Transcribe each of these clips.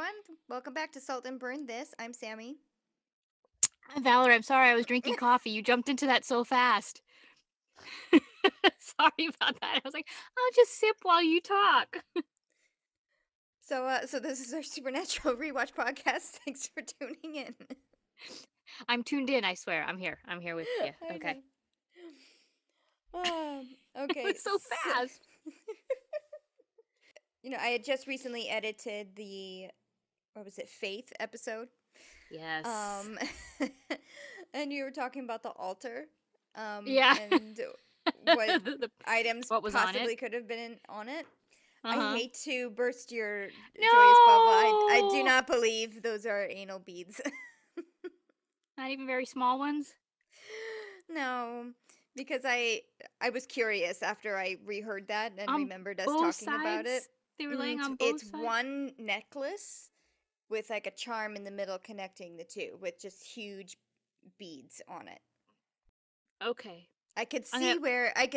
everyone. Welcome back to Salt and Burn This. I'm Sammy. Valerie, I'm sorry, I was drinking coffee. You jumped into that so fast. Sorry about that. I was like, I'll just sip while you talk. So this is our Supernatural rewatch podcast. Thanks for tuning in. I'm tuned in, I swear. I'm here. I'm here with you. I Okay. know. It Okay. was so fast. I had just recently edited the, what was it, Faith episode. Yes. And you were talking about the altar. Yeah. And what items what was on possibly it? could have been on it. Uh-huh. I hate to burst your No! joyous bubble. I do not believe those are anal beads. Not even very small ones? No, because I was curious after I reheard that and remembered us both talking about it. sides? They were laying on both It's sides? one necklace with like a charm in the middle connecting the two with just huge beads on it. Okay. I could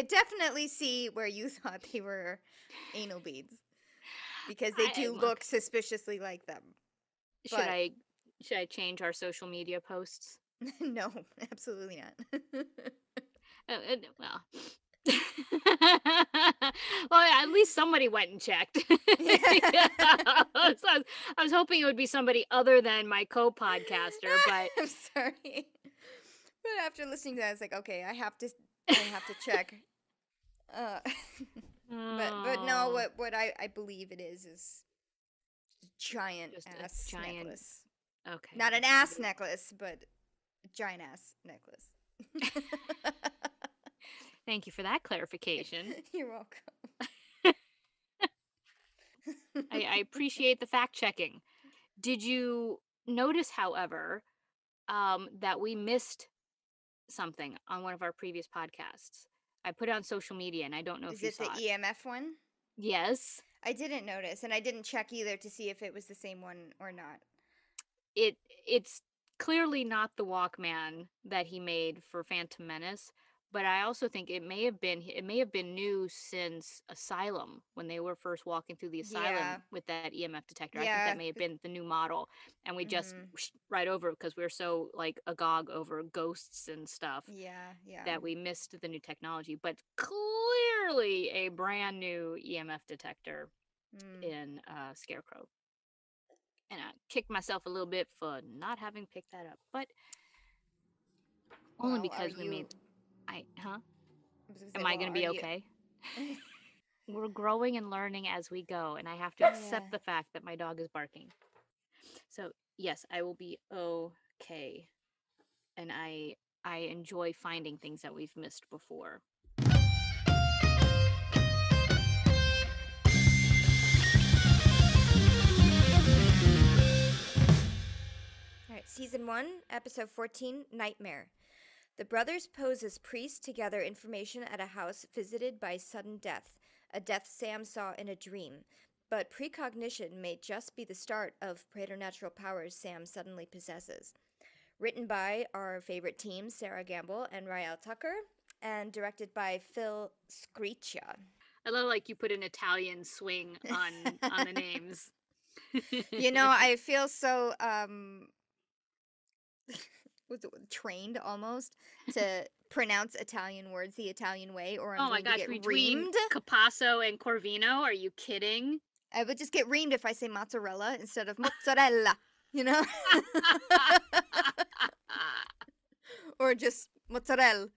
definitely see where you thought they were anal beads. Because they do look suspiciously like them. Should I change our social media posts? No, absolutely not. Well, at least somebody went and checked. I was hoping it would be somebody other than my co-podcaster, but I'm sorry. But after listening to that, I was like, okay, I have to check. But no, what I believe it is giant just ass a giant necklace. Okay. Not an ass necklace, but a giant ass necklace. Thank you for that clarification. You're welcome. I appreciate the fact checking. Did you notice, however, that we missed something on one of our previous podcasts? I put it on social media, and I don't know if you saw it. Is it the EMF one? Yes. I didn't notice, and I didn't check either to see if it was the same one or not. It's clearly not the Walkman that he made for Phantom Menace, but I also think it may have been new since Asylum, when they were first walking through the asylum with that EMF detector. I think that may have been the new model, and we just right over it because we're so like agog over ghosts and stuff. Yeah. That we missed the new technology, but clearly a brand new EMF detector in Scarecrow. And I kicked myself a little bit for not having picked that up, but only because we made. Am I going to be okay? We're growing and learning as we go, and I have to accept the fact that my dog is barking. So yes, I will be okay, and I enjoy finding things that we've missed before. All right, Season 1, Episode 14, Nightmare. The brothers pose as priests to gather information at a house visited by sudden death, a death Sam saw in a dream. But precognition may just be the start of preternatural powers Sam suddenly possesses. Written by our favorite team, Sarah Gamble and Rael Tucker, and directed by Phil Sgriccia. I love like you put an Italian swing on the names. I feel so trained almost to pronounce Italian words the Italian way, or I'm going to get reamed. Capasso and Corvino, are you kidding? I would just get reamed if I say mozzarella instead of mozzarella, or just mozzarella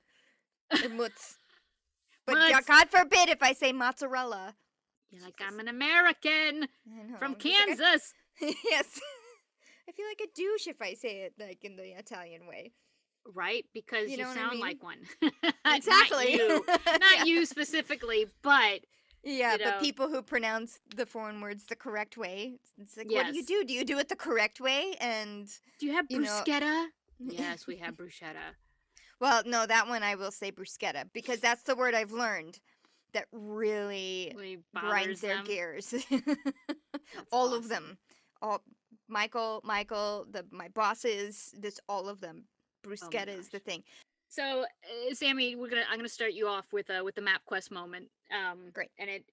or mutz. But God forbid if I say mozzarella. You're like, I'm an American from Kansas. Yes. I feel like a douche if I say it like in the Italian way. Right? Because you sound like one. Exactly. Not you specifically, but... Yeah, but people who pronounce the foreign words the correct way. It's like, what do you do? Do you do it the correct way? And do you have bruschetta? Yes, we have bruschetta. Well, no, that one I will say bruschetta, because that's the word I've learned that really grinds their gears. All of them. Michael, my bosses, all of them. Bruschetta is the thing. So, Sammy, I'm gonna start you off with the MapQuest moment. Great. And it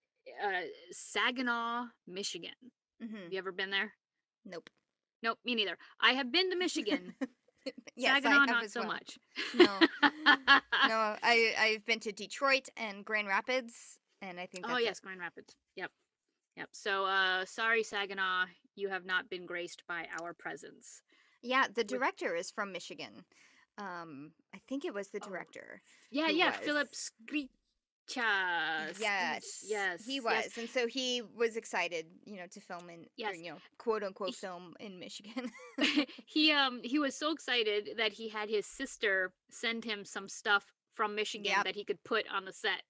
Saginaw, Michigan. Mm-hmm. Have you ever been there? Nope. Nope, me neither. I have been to Michigan. Yes, I Saginaw, have not as so well. much. No, no, I've been to Detroit and Grand Rapids, and I think Oh, that's it. yes, Grand Rapids. Yep. Yep. So, sorry, Saginaw, you have not been graced by our presence. Yeah, the With director is from Michigan. I think it was the oh, director yeah, who yeah, was. Philip Skricha. Yes, he Yes, yes, was, and so he was excited, to film in, or yes. quote unquote He, film in Michigan. he was so excited that he had his sister send him some stuff from Michigan Yep. that he could put on the set.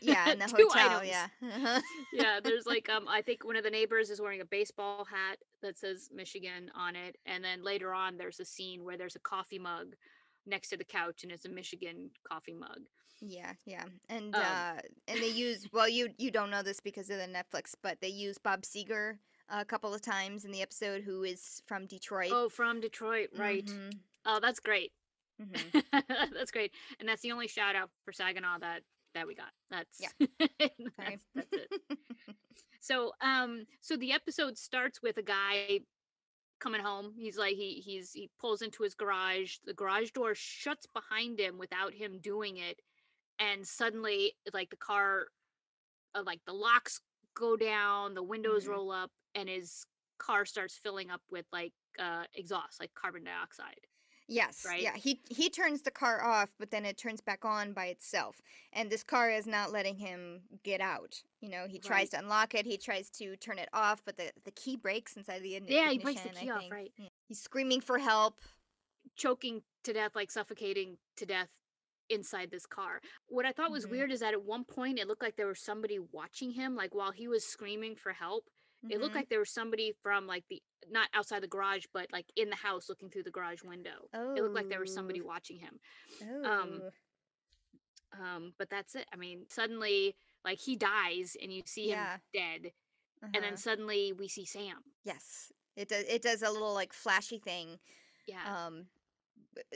Yeah, in the 2 hotel. items. Yeah. Yeah, there's like I think one of the neighbors is wearing a baseball hat that says Michigan on it, and then later on there's a scene where there's a coffee mug next to the couch and it's a Michigan coffee mug. Yeah, yeah. Um And they use, well, you don't know this because of the Netflix, but they use Bob Seger a couple of times in the episode, who is from Detroit. oh, from Detroit, right. Mhm. Oh, that's great. Mhm. That's great. And that's the only shout out for Saginaw that we got. Yeah. That's Sorry. that's it. So the episode starts with a guy coming home. He's like he pulls into his garage. The garage door shuts behind him without him doing it, and suddenly like the car, like the locks go down, the windows Mhm. roll up, and his car starts filling up with like exhaust, like carbon dioxide, Yes, right? yeah. He turns the car off, but then it turns back on by itself. And this car is not letting him get out. He tries Right. to unlock it, he tries to turn it off, but the key breaks inside the Yeah, he breaks the ignition, I key off, think. right? Yeah. He's screaming for help. Choking to death, like suffocating to death inside this car. What I thought was Mhm. weird is that at one point it looked like there was somebody watching him, like while he was screaming for help. It looked Mhm. like there was somebody from like the not outside the garage, but like in the house looking through the garage window. It looked like there was Oh. somebody watching him. Um, Oh. but that's it. I mean, suddenly like he dies and you see him Yeah. dead, and then Uh-huh. suddenly we see Sam. Yes. It does a little like flashy thing, Yeah. um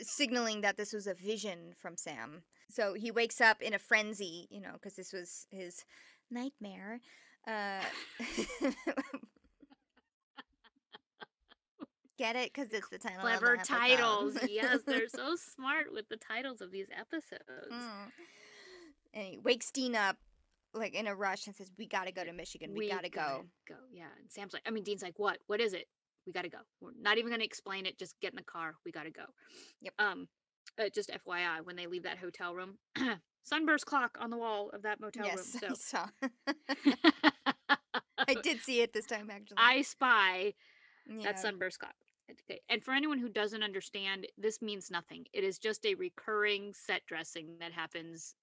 signaling that this was a vision from Sam. So he wakes up in a frenzy, because this was his nightmare. Uh Get it? Because it's the title of Clever the titles. Yes, episode. they're so smart with the titles of these episodes. Mm. And he wakes Dean up like in a rush and says, "We gotta go to Michigan. We We gotta gotta go." go. Yeah. And Sam's like, I mean, Dean's like, what? What is it? We gotta go. We're not even gonna explain it. Just get in the car. We gotta go. Yep. Just FYI, when they leave that hotel room, sunburst clock on the wall of that motel room. Yes, I So saw. I did see it this time, actually. I spy that Yeah. sunburst clock. Okay. And for anyone who doesn't understand, this means nothing. It is just a recurring set dressing that happens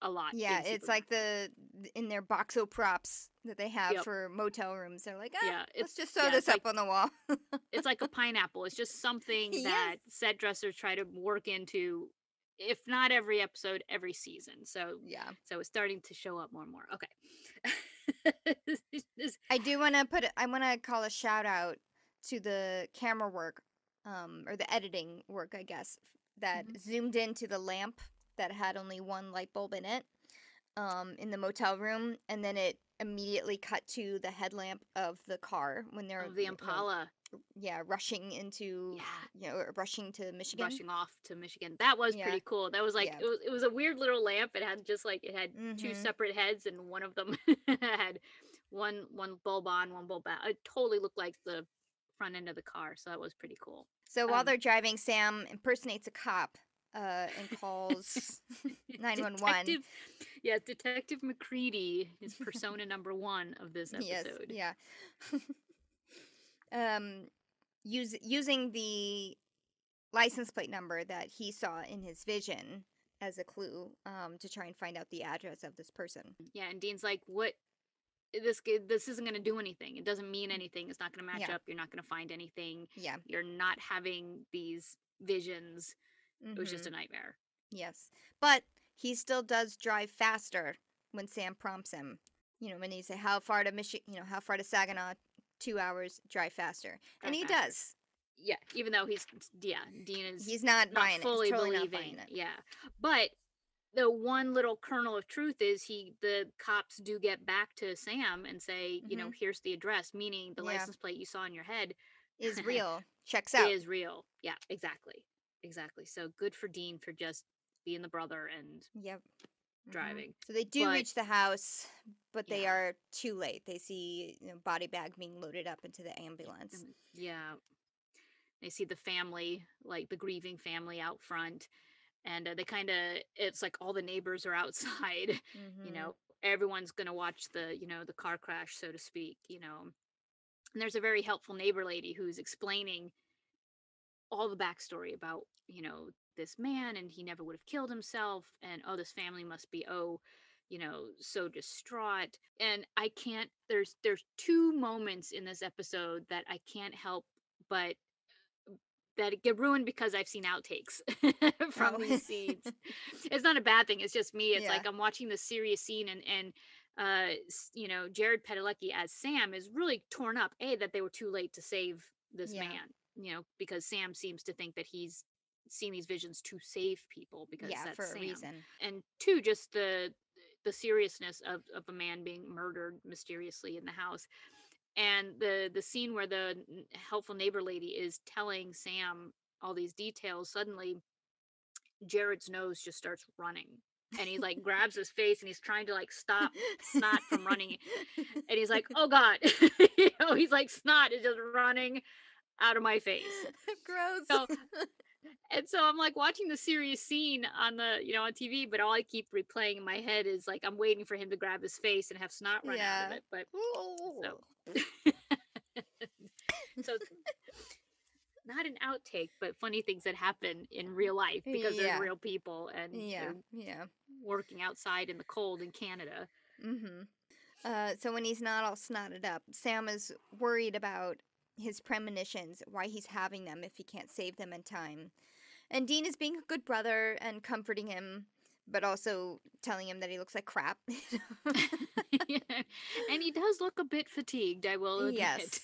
a lot Yeah, in it's Superman. like in their boxo props that they have Yep. for motel rooms. They're like, Yeah. let's just sew Yeah, this up on the wall. it's like a pineapple. It's just something Yes. that set dressers try to work into, if not every episode, every season. So Yeah. so it's starting to show up more and more. Okay. I want to call a shout out to the camera work, or the editing work, I guess, that Mhm. zoomed into the lamp that had only one light bulb in it, in the motel room, and then it immediately cut to the headlamp of the car when they're, Of the Impala. yeah, rushing into, Yeah. rushing to Michigan. Rushing off to Michigan. That was Yeah. pretty cool. That was like Yeah. it was a weird little lamp. It had just like it had two Mhm. separate heads, and one of them had one bulb on, one bulb out. It totally looked like the front end of the car, so that was pretty cool. So while they're driving, Sam impersonates a cop, and calls 911. Detective McCready is persona number 1 of this Yes, episode. yeah. um, using the license plate number that he saw in his vision as a clue, to try and find out the address of this person. Yeah, and Dean's like, "What? This isn't going to do anything. It doesn't mean anything. It's not going to match Yeah. up. You're not going to find anything. Yeah. You're not having these visions. It was just a Mm-hmm. nightmare." Yes, but he still does drive faster when Sam prompts him. When he say, "How far to how far to Saginaw? 2 hours. Drive faster," and Drive he faster. does. Yeah, even though Dean is He's not buying it. fully Totally not believing. buying it. Yeah, but the one little kernel of truth is the cops do get back to Sam and say, Mm-hmm. here's the address, meaning the Yeah. license plate you saw in your head is real. Checks out. Is real. Yeah, exactly. Exactly. So good for Dean for just being the brother and Yep. driving. So they do But reach the house, but they yeah, are too late. They see body bag being loaded up into the ambulance. yeah, they see the family, like the grieving family out front, and they kind of, it's like all the neighbors are outside. You know, everyone's gonna watch the, the car crash, so to speak. And there's a very helpful neighbor lady who's explaining all the backstory about, this man, and he never would have killed himself, and oh, this family must be, so distraught. And I can't, there's two moments in this episode that I can't help but that get ruined because I've seen outtakes from Oh. these scenes. It's not a bad thing. It's just me. It's Yeah. like I'm watching this serious scene, and Jared Padalecki as Sam is really torn up. A, that they were too late to save this Yeah. man, because Sam seems to think that he's seen these visions to save people because Yeah, that's for a Sam. reason. And two, just the seriousness of a man being murdered mysteriously in the house. And the scene where the helpful neighbor lady is telling Sam all these details, suddenly Jared's nose just starts running, and he like grabs his face and he's trying to like stop snot from running, and he's like, oh god. He's like, snot is just running out of my face. Gross. So and so I'm like watching the serious scene on the on TV, but all I keep replaying in my head is like I'm waiting for him to grab his face and have snot run out of it. But so not an outtake, but funny things that happen in real life because they're real people, and they're working outside in the cold in Canada. So when he's not all snotted up, Sam is worried about his premonitions, why he's having them if he can't save them in time. And Dean is being a good brother and comforting him, but also telling him that he looks like crap. And he does look a bit fatigued, I will admit. Yes.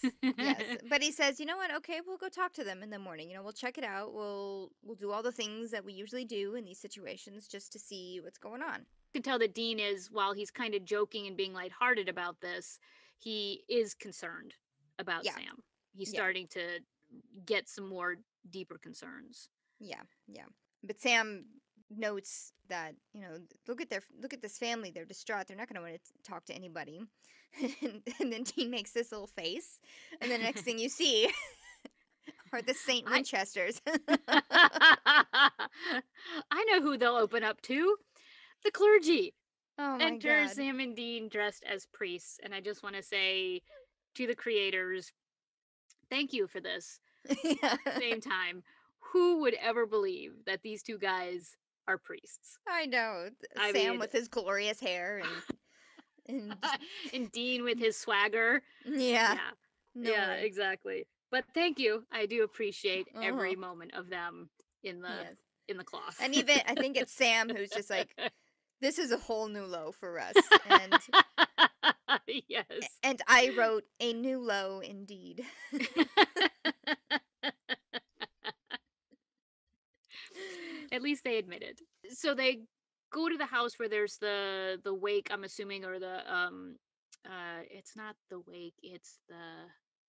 But he says, you know what? Okay, we'll go talk to them in the morning. We'll check it out. We'll do all the things that we usually do in these situations just to see what's going on. You can tell that Dean is, while he's kind of joking and being lighthearted about this, he is concerned about Sam. He's starting to get some more deeper concerns. Yeah. But Sam notes that look at this family. They're distraught. They're not going to want to talk to anybody. And then Dean makes this little face, and the next thing you see are the St. Winchesters. I know who they'll open up to. The clergy. Oh my Enter God. Sam and Dean dressed as priests, and I just want to say to the creators, thank you for this. At the same time, who would ever believe that these two guys are priests? I know. Sam with his glorious hair and Dean with his swagger. Yeah. Yeah, exactly. But thank you. I do appreciate every moment of them in the cloth. And even I think it's Sam who's just like, this is a whole new low for us. And yes. And I wrote a new low indeed. At least they admit it. So they go to the house where there's the wake, I'm assuming, or the it's not the wake, it's the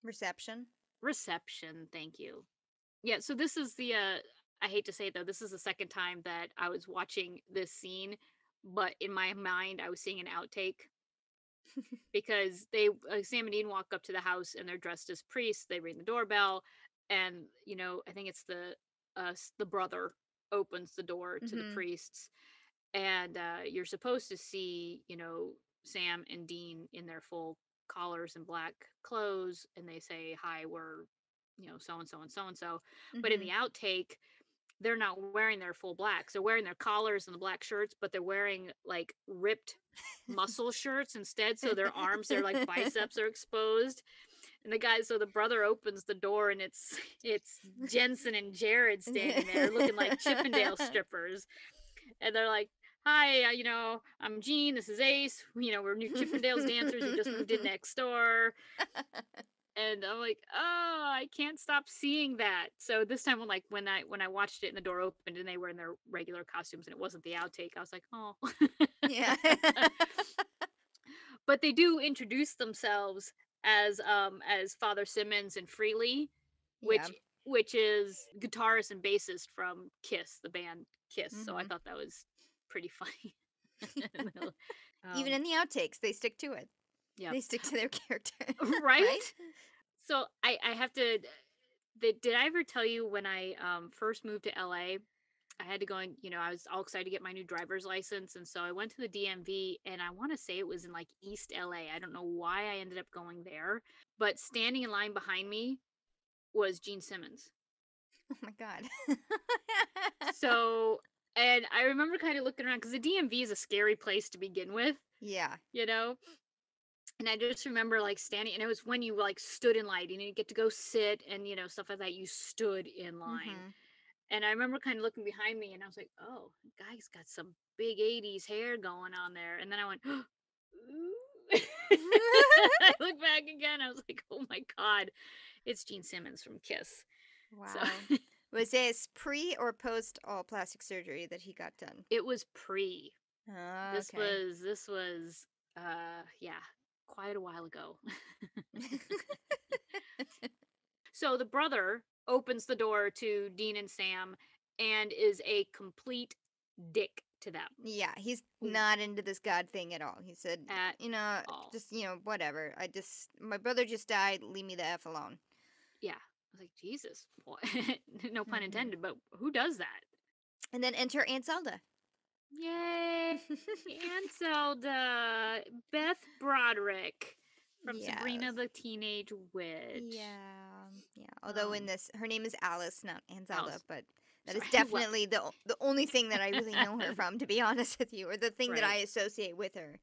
reception. Thank you. Yeah, so this is the I hate to say it though, this is the second time that I was watching this scene, but in my mind I was seeing an outtake. Because they Sam and Dean walk up to the house and they're dressed as priests. They ring the doorbell, and I think it's the brother opens the door to the priests, and you're supposed to see Sam and Dean in their full collars and black clothes, and they say, hi, we're so and so and so and so. But in the outtake, they're not wearing their full blacks. They're wearing their collars and the black shirts, but they're wearing like ripped muscle shirts instead. So their arms, their like biceps are exposed. And the brother opens the door, and it's Jensen and Jared standing there looking like Chippendale strippers. And they're like, hi, I'm Jean, this is Ace. We're new Chippendales dancers who just moved in next door. And I'm like, oh, I can't stop seeing that. So this time, when I watched it and the door opened and they were in their regular costumes and it wasn't the outtake, I was like, oh. Yeah. But they do introduce themselves as Father Simmons and Freely. Yeah. which is guitarist and bassist from Kiss, the band Kiss. So I Mm-hmm. thought that was pretty funny. Even um, in the outtakes, they stick to it. yep. They stick to their character, right? Right? So I have to. Did I ever tell you when I first moved to LA? I had to go and, I was all excited to get my new driver's license. And so I went to the DMV, and I want to say it was in like East LA. I don't know why I ended up going there, but standing in line behind me was Gene Simmons. Oh my god. So, and I remember kind of looking around because the DMV is a scary place to begin with, Yeah. you know? And I just remember like standing, and it was when you like stood in line, you get to go sit and, stuff like that. You stood in line. Mm-hmm. And I remember kind of looking behind me, and I was like, oh, the guy's got some big 80s hair going on there. And then I went, ooh. I looked back again. I was like, oh my God, it's Gene Simmons from Kiss. Wow. So Was this pre or post all plastic surgery that he got done? it was pre. Oh, This okay. was, yeah, quite a while ago. So the brother opens the door to Dean and Sam and is a complete dick to them. Yeah, he's not into this God thing at all. He said, At all. just, whatever. My brother just died. Leave me the F alone. Yeah. I was like, Jesus. What? No pun Mhm. intended, but who does that? And then enter Aunt Zelda. Yay! Aunt Zelda. Beth Broderick from Sabrina Yes. the Teenage Witch. Yeah. Yeah. Although in this, her name is Alice, not Aunt Zelda, Alice. but that is Sorry, well- definitely the only thing that I really know her from, to be honest with you, or the thing that I Right. associate with her.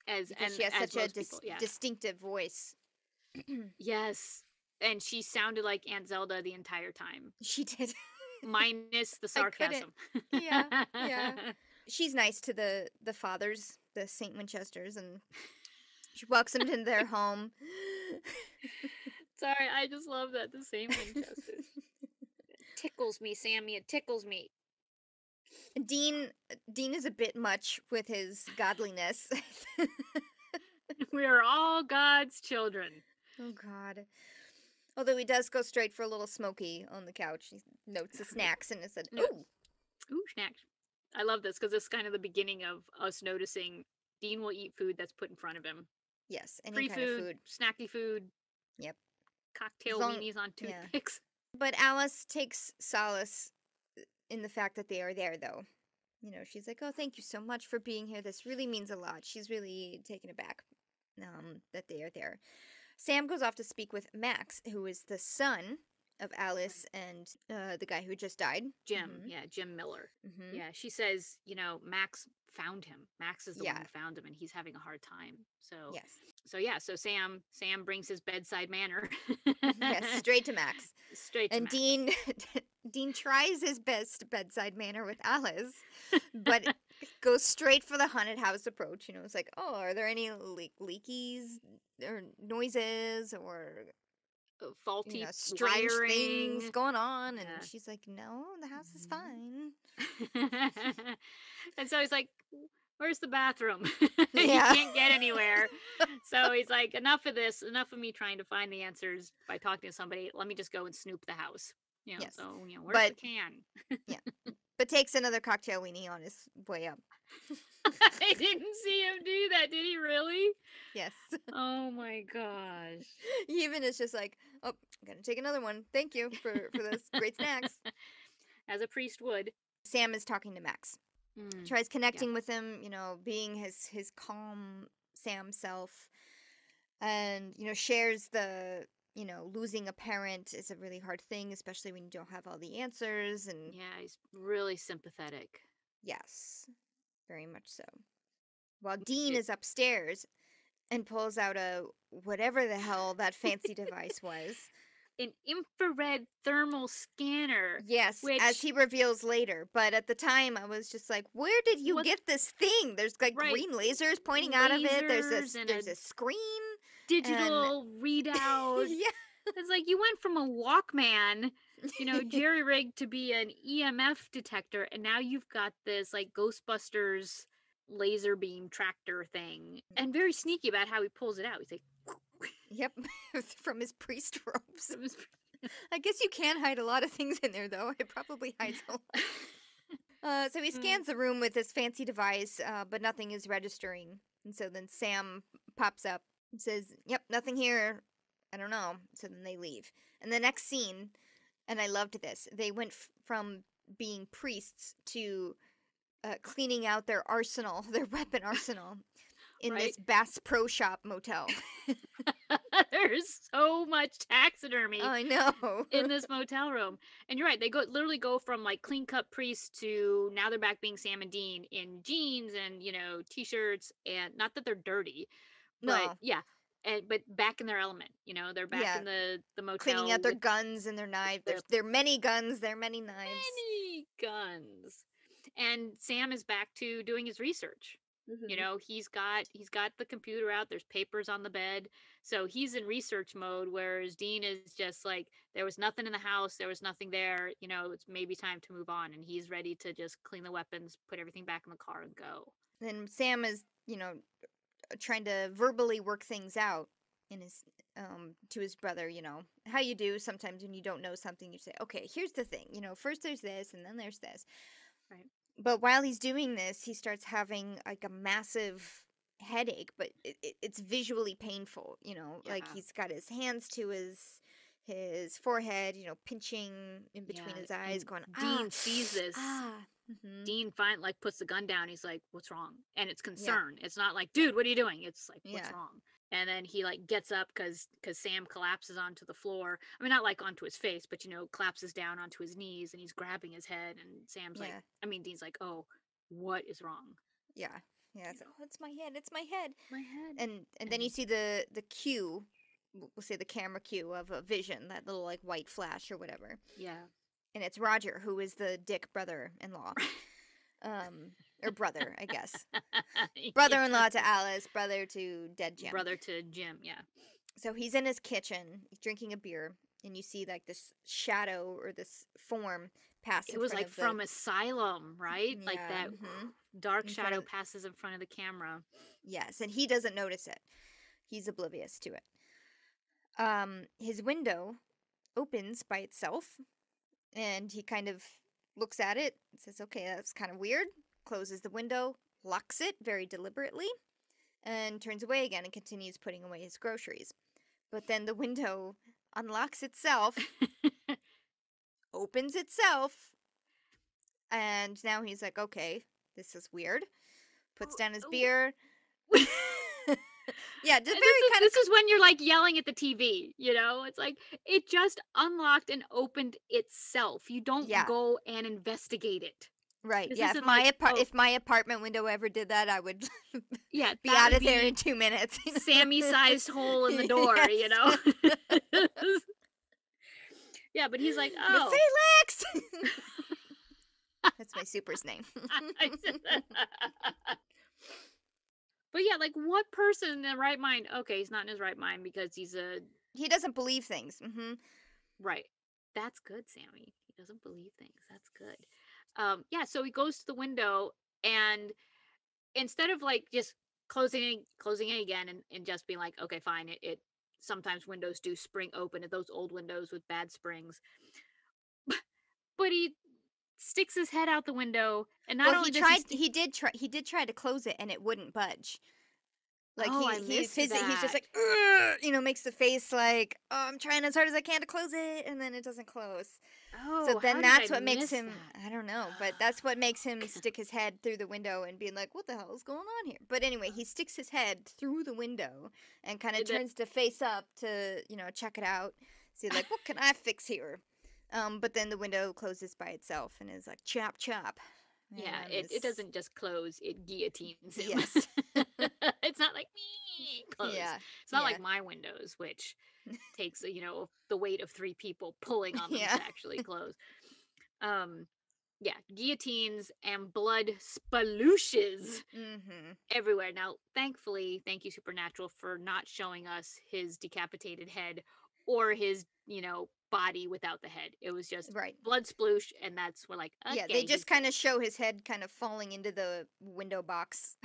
As Because she has such a most people, yeah. distinctive voice. Yes. And she sounded like Aunt Zelda the entire time. She did. Minus the sarcasm. Yeah. Yeah. She's nice to the fathers, the St. Winchesters, and she welcomes them into their home. Sorry, I just love that. The St. Winchesters. It tickles me, Sammy. It tickles me. Dean is a bit much with his godliness. We are all God's children. Oh God. Although he does go straight for a little smoky on the couch. He notes the snacks and said, "Ooh, Ooh, snacks." I love this because it's kind of the beginning of us noticing Dean will eat food that's put in front of him. yes, any Free kind of food." snacky food. Yep. Cocktail Long- weenies on yeah. toothpicks. But Alice takes solace in the fact that they are there, though. She's like, "Oh, thank you so much for being here. This really means a lot." She's really taken aback that they are there. Sam goes off to speak with Max, who is the son of Alice and the guy who just died. Jim, Mhm. yeah, Jim Miller. Mhm. Yeah, she says, Max found him. Max is the one Yeah. who found him, and he's having a hard time. So, Yes. so Sam brings his bedside manner. Yes, straight to Max. Straight to And Max. Dean tries his best bedside manner with Alice, but goes straight for the haunted house approach. It's like, oh, are there any leakies or noises or Faulty strange wiring. things going on? And Yeah. she's like, no, the house is fine. And so he's like, where's the bathroom? Yeah. He can't get anywhere. So he's like, enough of this, enough of me trying to find the answers by talking to somebody. Let me just go and snoop the house. Yes. So, where's the can? Yeah. But takes another cocktail weenie on his way up. I didn't see him do that. Did he really? Yes. Oh my gosh. He even is just like, oh, I'm going to take another one. Thank you for this. Great snacks. As a priest would. Sam is talking to Max. Tries connecting with him, being his calm Sam self. And, shares the, losing a parent is a really hard thing, especially when you don't have all the answers. And yeah, he's really sympathetic. yes, very much so. While Dean is upstairs and pulls out a whatever the hell that fancy device was. An infrared thermal scanner. Yes, as he reveals later. But at the time, I was just like, where did you get this thing? There's like green lasers pointing out of it. There's a screen. Digital readout. Yeah. It's like you went from a Walkman, jerry-rigged to be an EMF detector, and now you've got this like Ghostbusters laser beam tractor thing. And very sneaky about how he pulls it out. He's like, yep, from his priest robes. I guess you can hide a lot of things in there, though. It probably hides a lot. So he Mm, scans the room with this fancy device, but nothing is registering. And so then Sam pops up and says, "Yep, nothing here. I don't know." So then they leave. And the next scene, and I loved this, they went from being priests to cleaning out their arsenal, their weapon arsenal, in right? this Bass Pro Shop motel. There's so much taxidermy I know. in this motel room. And you're right, they literally go from like clean cut priests to now they're back being Sam and Dean in jeans and, t-shirts, and not that they're dirty, but No, yeah. But back in their element, they're back yeah, in the cleaning motel out their with guns and their knives. the There are many guns, there are many knives. many guns. And Sam is back to doing his research. Mm-hmm. He's got the computer out, there's papers on the bed. So he's in research mode, whereas Dean is just like, there was nothing in the house, there was nothing there, it's maybe time to move on, and he's ready to just clean the weapons, put everything back in the car and go. Then Sam is, trying to verbally work things out in his to his brother, how you do sometimes when you don't know something, you say, okay, here's the thing, first there's this and then there's this. Right. But while he's doing this, he starts having like a massive headache, but it's visually painful, like Yeah. he's got his hands to his forehead, pinching in between Yeah. his eyes, And going, Dean sees this. mm-hmm. Dean like puts the gun down. He's like, "What's wrong?" And it's Yeah, concern. It's not like, "Dude, what are you doing?" It's like, "What's yeah, wrong?" And then he like gets up because Sam collapses onto the floor. I mean, not like onto his face, but collapses down onto his knees, and he's grabbing his head. And Sam's like, yeah, I mean, Dean's like, "Oh, what is wrong?" yeah, yeah. You It's, know, oh, it's my head, it's my head. my head. And then you And see the cue, we'll say the camera cue of a vision, that little like white flash or whatever, yeah, and it's Roger, who is the dick brother-in-law, or brother, I guess, yeah. brother-in-law to Alice, brother to dead Jim. Brother to Jim. Yeah. So he's in his kitchen, he's drinking a beer, and you see like this shadow or this form pass It in was front like of the, from Asylum, right? Like yeah, that dark in front shadow of, passes in front of the camera. yes, and he doesn't notice it. He's oblivious to it. His window opens by itself, and he kind of looks at it and says, okay, that's kind of weird. Closes the window, locks it very deliberately, and turns away again and continues putting away his groceries. But then the window unlocks itself, opens itself, and now he's like, okay, this is weird. Puts down his beer. Yeah, just very kind of. This is when you're like yelling at the TV, It's like it just unlocked and opened itself. You don't Yeah, go and investigate it. right. This Yeah, isn't like, oh, if my apartment window ever did that, I would yeah, be that out would of there be in 2 minutes. Sammy-sized hole in the door, Yes. Yeah, but he's like, oh. Felix! That's my super's name. But yeah, like what person in their right mind? Okay, he's not in his right mind because he's He doesn't believe things. Mm-hmm. right. That's good, Sammy. He doesn't believe things. That's good. Yeah, so he goes to the window, and instead of like just closing it again, and just being like, okay, fine, it sometimes windows do spring open at those old windows with bad springs. But he sticks his head out the window, and not Well, only does he did try to close it, and it wouldn't budge. Like oh, I missed he's just that. like, makes the face like, oh, I'm trying as hard as I can to close it, and then it doesn't close. So Oh, then how did that's I what makes miss him, that? I don't know, but that's what makes him stick his head through the window and being like, what the hell is going on here? But anyway, he sticks his head through the window and kind of Did that- turns to face up to, check it out. See, like, what can I fix here? But then the window closes by itself and is like, chop, chop. Yeah, And it doesn't just close, it guillotines him. Yes. It's not like me close. Yeah. It's not Yeah. like my windows, which takes the weight of 3 people pulling on them Yeah. to actually close. Yeah, guillotines and blood spalooshes Mm-hmm. everywhere. Now, thankfully, thank you Supernatural for not showing us his decapitated head or his, body without the head. It was just Right. blood sploosh, and that's we're like, okay. Yeah, they just kind of show his head kind of falling into the window box,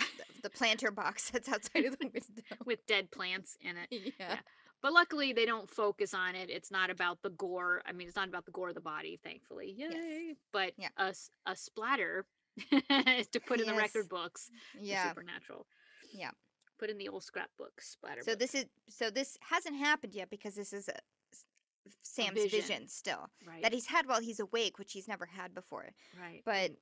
the planter box that's outside of the window. with dead plants in it. Yeah. But luckily, they don't focus on it. It's not about the gore. I mean, it's not about the gore of the body, thankfully. Yes. Yay! But Yeah. a splatter to put in the Yes. record books for Yeah. Supernatural. Yeah. Put in the old scrapbook, splatter So book. this hasn't happened yet because this is A Sam's vision. vision still Right. that he's had while he's awake, which he's never had before. Right. But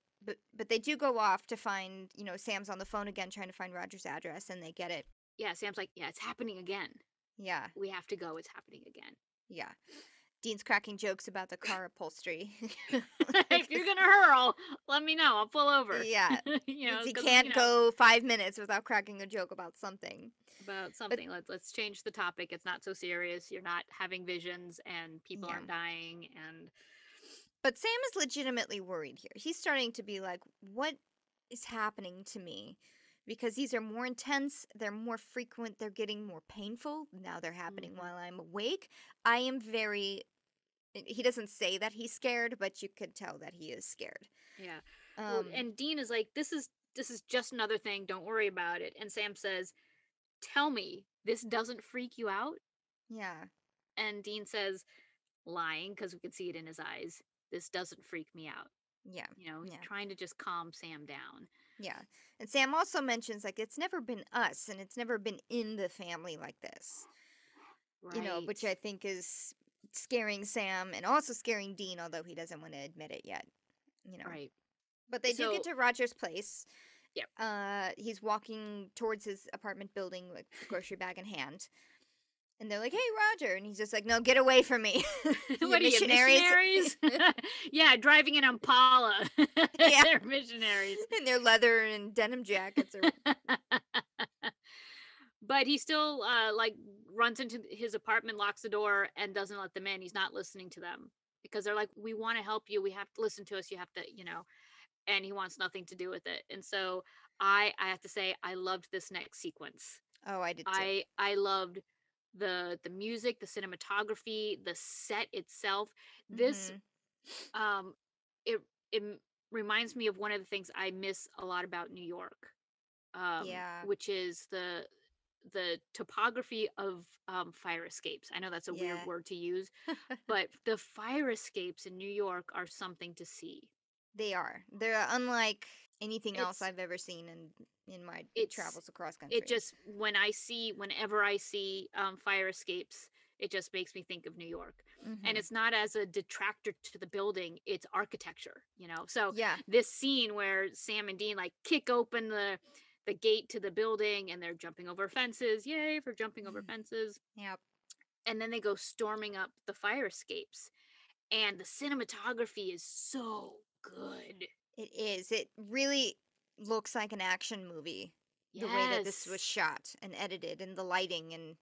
but they do go off to find, Sam's on the phone again trying to find Roger's address, and they get it. Yeah, Sam's like, yeah, it's happening again. Yeah. We have to go. It's happening again. Yeah. Dean's cracking jokes about the car upholstery. If you're gonna hurl, let me know. I'll pull over. Yeah. You know, He 'cause, can't go 5 minutes without cracking a joke about something. about But something. Let's change the topic. It's not so serious. You're not having visions, and people yeah. aren't dying. And But Sam is legitimately worried here. He's starting to be like, what is happening to me? Because these are more intense, they're more frequent, they're getting more painful. Now they're happening Mhm. while I'm awake. I am very. He doesn't say that he's scared, but you could tell that he is scared. Yeah. Well, Um, and Dean is like, this is just another thing. Don't worry about it. And Sam says, "Tell me, this doesn't freak you out?" yeah, And Dean says, lying because we can see it in his eyes, "This doesn't freak me out." yeah, You know, he's yeah, trying to just calm Sam down. yeah. And Sam also mentions, like, it's never been us and it's never been in the family like this, which I Right. think is scaring Sam and also scaring Dean, although he doesn't want to admit it yet, you know. Right. But they do get So, to Roger's place. yeah. He's walking towards his apartment building, like grocery bag in hand. And they're like, "Hey, Roger," and he's just like, "No, get away from me, you What are you, missionaries." missionaries? Yeah, driving an Impala. Yeah, They're missionaries. in their leather and denim jackets. Or But he still like runs into his apartment, locks the door, and doesn't let them in. He's not listening to them because they're like, "We want to help you. We have to listen to us. You have to, you know." And he wants nothing to do with it. And so I have to say I loved this next sequence. oh, I did too. I loved the music, the cinematography, the set itself. This Mhm. um it it reminds me of one of the things I miss a lot about New York, Yeah. which is the topography of fire escapes. I know that's a weird Yeah. word to use, but the fire escapes in New York are something to see. They are. They're unlike anything else It's I've ever seen in my it's travels across it country. just whenever I see fire escapes, it just makes me think of New York. And Mhm. it's not as a detractor to the building, it's architecture, you know. So Yeah. this scene where Sam and Dean like kick open the gate to the building and they're jumping over fences, yay for jumping over fences, Yep. and then they go storming up the fire escapes, and the cinematography is so good. It is. It really looks like an action movie. The way that this was Yes. shot and edited, and the lighting and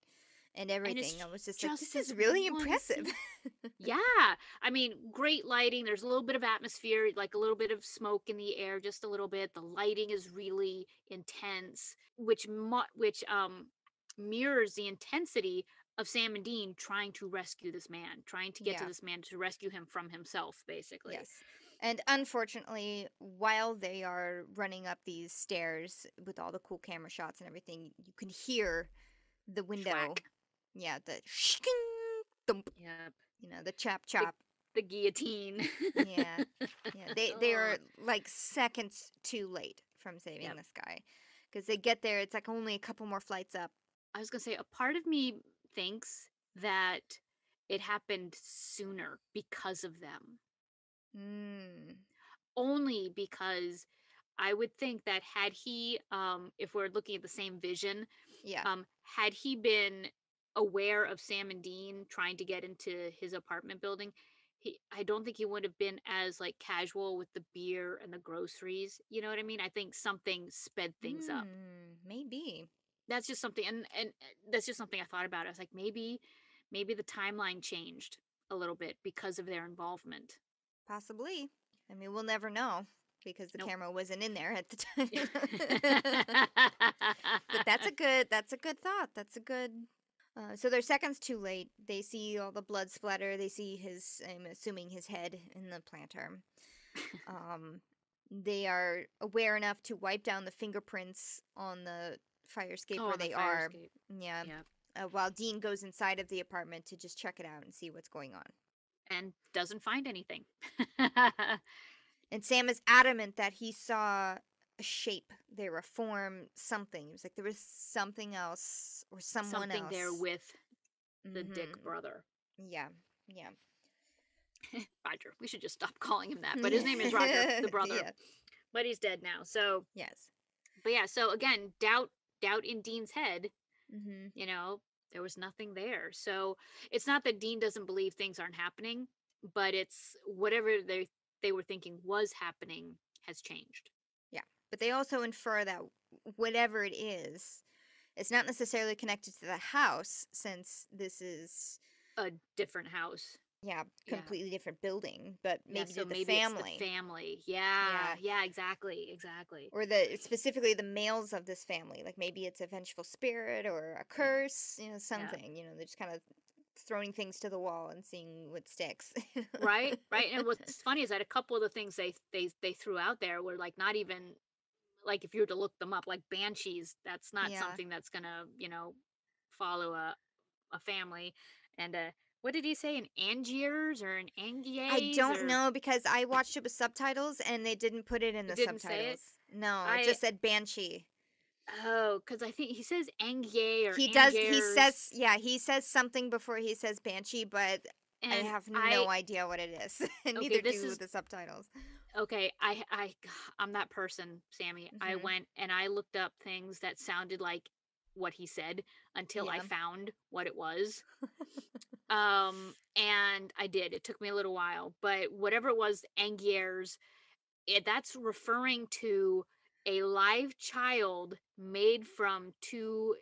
And everything. I it's was just like, just this is this really one impressive. scene. Yeah. I mean, great lighting. There's a little bit of atmosphere, like a little bit of smoke in the air, just a little bit. The lighting is really intense, which mirrors the intensity of Sam and Dean trying to rescue this man, trying to get to Yeah. this man to rescue him from himself, basically. Yes. And unfortunately, while they are running up these stairs with all the cool camera shots and everything, you can hear the window. Schwack. Yeah, the shking, thump, Yep. the chop The chop. the guillotine. Yeah. Yeah, they Oh. are like seconds too late from saving Yep. this guy. Because they get there, it's like only a couple more flights up. I was gonna say a part of me thinks that it happened sooner because of them. Mm. Only because I would think that had he, if we're looking at the same vision, Yeah. had he been aware of Sam and Dean trying to get into his apartment building, I don't think he would have been as like casual with the beer and the groceries. You know what I mean? I think something sped things up. Maybe. That's just something, and that's just something I thought about. I was like, maybe the timeline changed a little bit because of their involvement. Possibly. I mean, we'll never know because the Nope. camera wasn't in there at the time. But that's a good thought. That's a good. So they're seconds too late. They see all the blood splatter. They see his, I'm assuming his head in the planter. Um, they are aware enough to wipe down the fingerprints on the fire escape Oh, where on the they fire are. escape. Yeah. Yeah. while Dean goes inside of the apartment to just check it out and see what's going on. And doesn't find anything. And Sam is adamant that he saw a shape there, a form, something. It was like there was something else or someone Something else. there with the Dick brother. Yeah, yeah. Roger. We should just stop calling him that. But his name is Roger, the brother. Yeah. But he's dead now. So Yes. But yeah, so again, doubt in Dean's head. Mm-hmm. You know, there was nothing there. So it's not that Dean doesn't believe things aren't happening, but it's whatever they were thinking was happening has changed. Yeah, but they also infer that whatever it is, it's not necessarily connected to the house, since this is A different house. Yeah, completely different building, but maybe so the maybe family. It's the family. Yeah, exactly. Or specifically the males of this family. Like maybe it's a vengeful spirit or a curse, something. They're just kind of throwing things to the wall and seeing what sticks. Right. And what's funny is that a couple of the things they threw out there were like not even like if you were to look them up, like banshees, that's not something that's gonna, follow a family. And what did he say? An Angiers or an Angiers? I don't know, because I watched it with subtitles and they didn't put it in the didn't subtitles. say it? No, it just said banshee. Oh, because I think he says Angier or He does. Angiers. He says something before he says banshee, but And I have no idea what it is. Neither do the subtitles. Okay, I'm that person, Sammy. I went and I looked up things that sounded like what he said until I found what it was. And I did. It took me a little while, but whatever it was, Angiers, that's referring to a live child made from two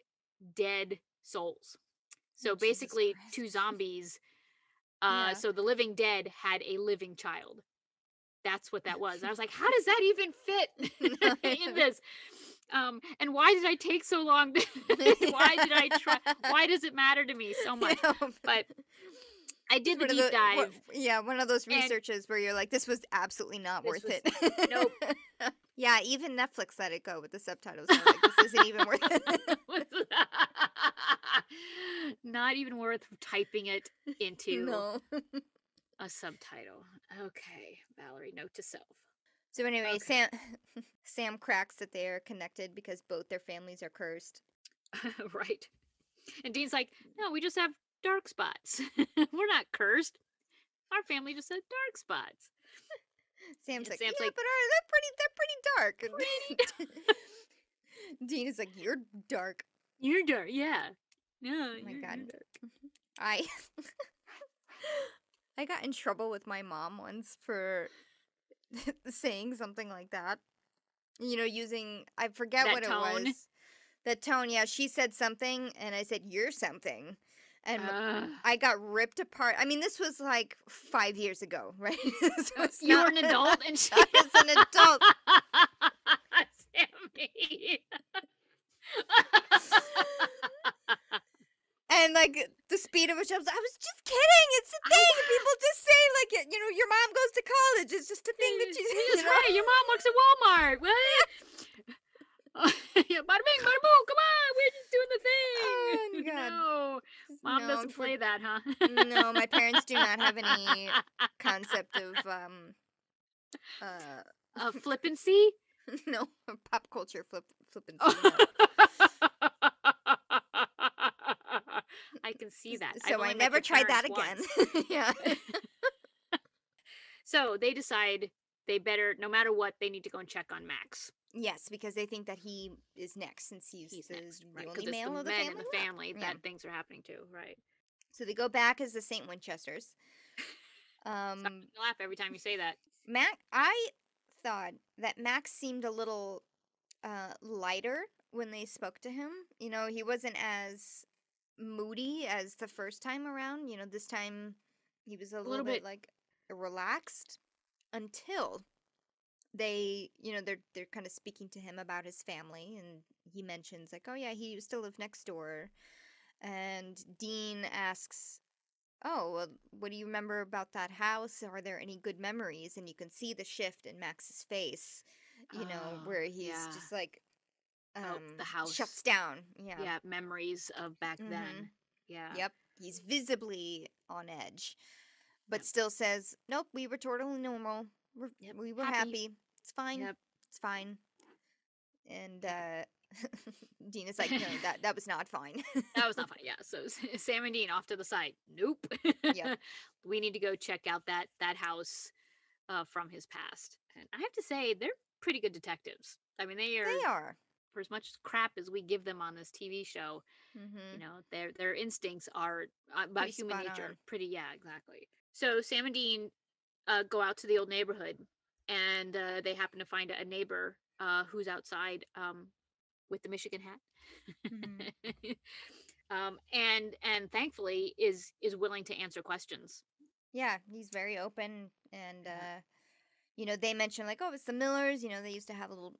dead souls. So basically, two zombies. So the living dead had a living child. That's what that was. And I was like, how does that even fit in this? And why did I take so long? Why did I try? Why does it matter to me so much? But I did the deep dive. One of those researches where you're like, this was absolutely not worth it. Nope. Yeah, even Netflix let it go with the subtitles. They're like, this isn't even worth it. Not even worth typing it into No. a subtitle. Okay, Valerie, note to self. So anyway, Sam cracks that they are connected because both their families are cursed. Right. And Dean's like, no, we just have dark spots. We're not cursed. Our family just had dark spots. Sam's like, but they're pretty dark. Dean is like, you're dark. You're dark, yeah. No, oh my God. I got in trouble with my mom once for saying something like that. Using, I forget what tone. it was. That tone, yeah. She said something, and I said, you're something. And I got ripped apart. I mean, this was like 5 years ago, right? You were an adult, and she was an adult. Sammy. And like the speed of which I was just kidding. It's a thing. People just say like, your mom goes to college. It's just a thing that you. That's right. Your mom works at Walmart. What? Bada bing, bada boom. Come on, we're just doing the thing. Oh my God. No, mom doesn't play that, huh? No, my parents do not have any concept of flippancy. No, pop culture flippancy. Oh. No. I can see that. So I never tried that again. Yeah. So they decide they better, no matter what, they need to go and check on Max. Yes, because they think that he is next, since he's next, the right? only male of the men family. in the family that things are happening to, right? So they go back as the St. Winchesters. Stop to laugh every time you say that. I thought that Max seemed a little lighter when they spoke to him. He wasn't as moody as the first time around. This time he was a little bit like relaxed until they, they're kind of speaking to him about his family, and he mentions like, oh yeah, he used to live next door. And Dean asks, oh, well, what do you remember about that house? Are there any good memories? And you can see the shift in Max's face, where he's just like, the house. shuts down. Yeah. Yeah, memories of back Mm-hmm. then. Yeah. Yep. He's visibly on edge, but Yep. still says, "Nope, we were totally normal. Yep. We were Happy. happy. It's fine. Yep. It's fine." And Yep. Dean is like, "No, that was not fine." That was not fun. Yeah. So Sam and Dean off to the side. Nope. Yep. We need to go check out that house from his past. And I have to say, they're pretty good detectives. I mean, they are, They are. for as much crap as we give them on this TV show, Mm-hmm. their instincts are about Pretty human spot nature on. pretty. Yeah, exactly. So Sam and Dean go out to the old neighborhood, and they happen to find a neighbor who's outside with the Michigan hat. Mm-hmm. And thankfully is willing to answer questions. Yeah, he's very open, and Yeah. they mention like, oh, it's the Millers. They used to have a little,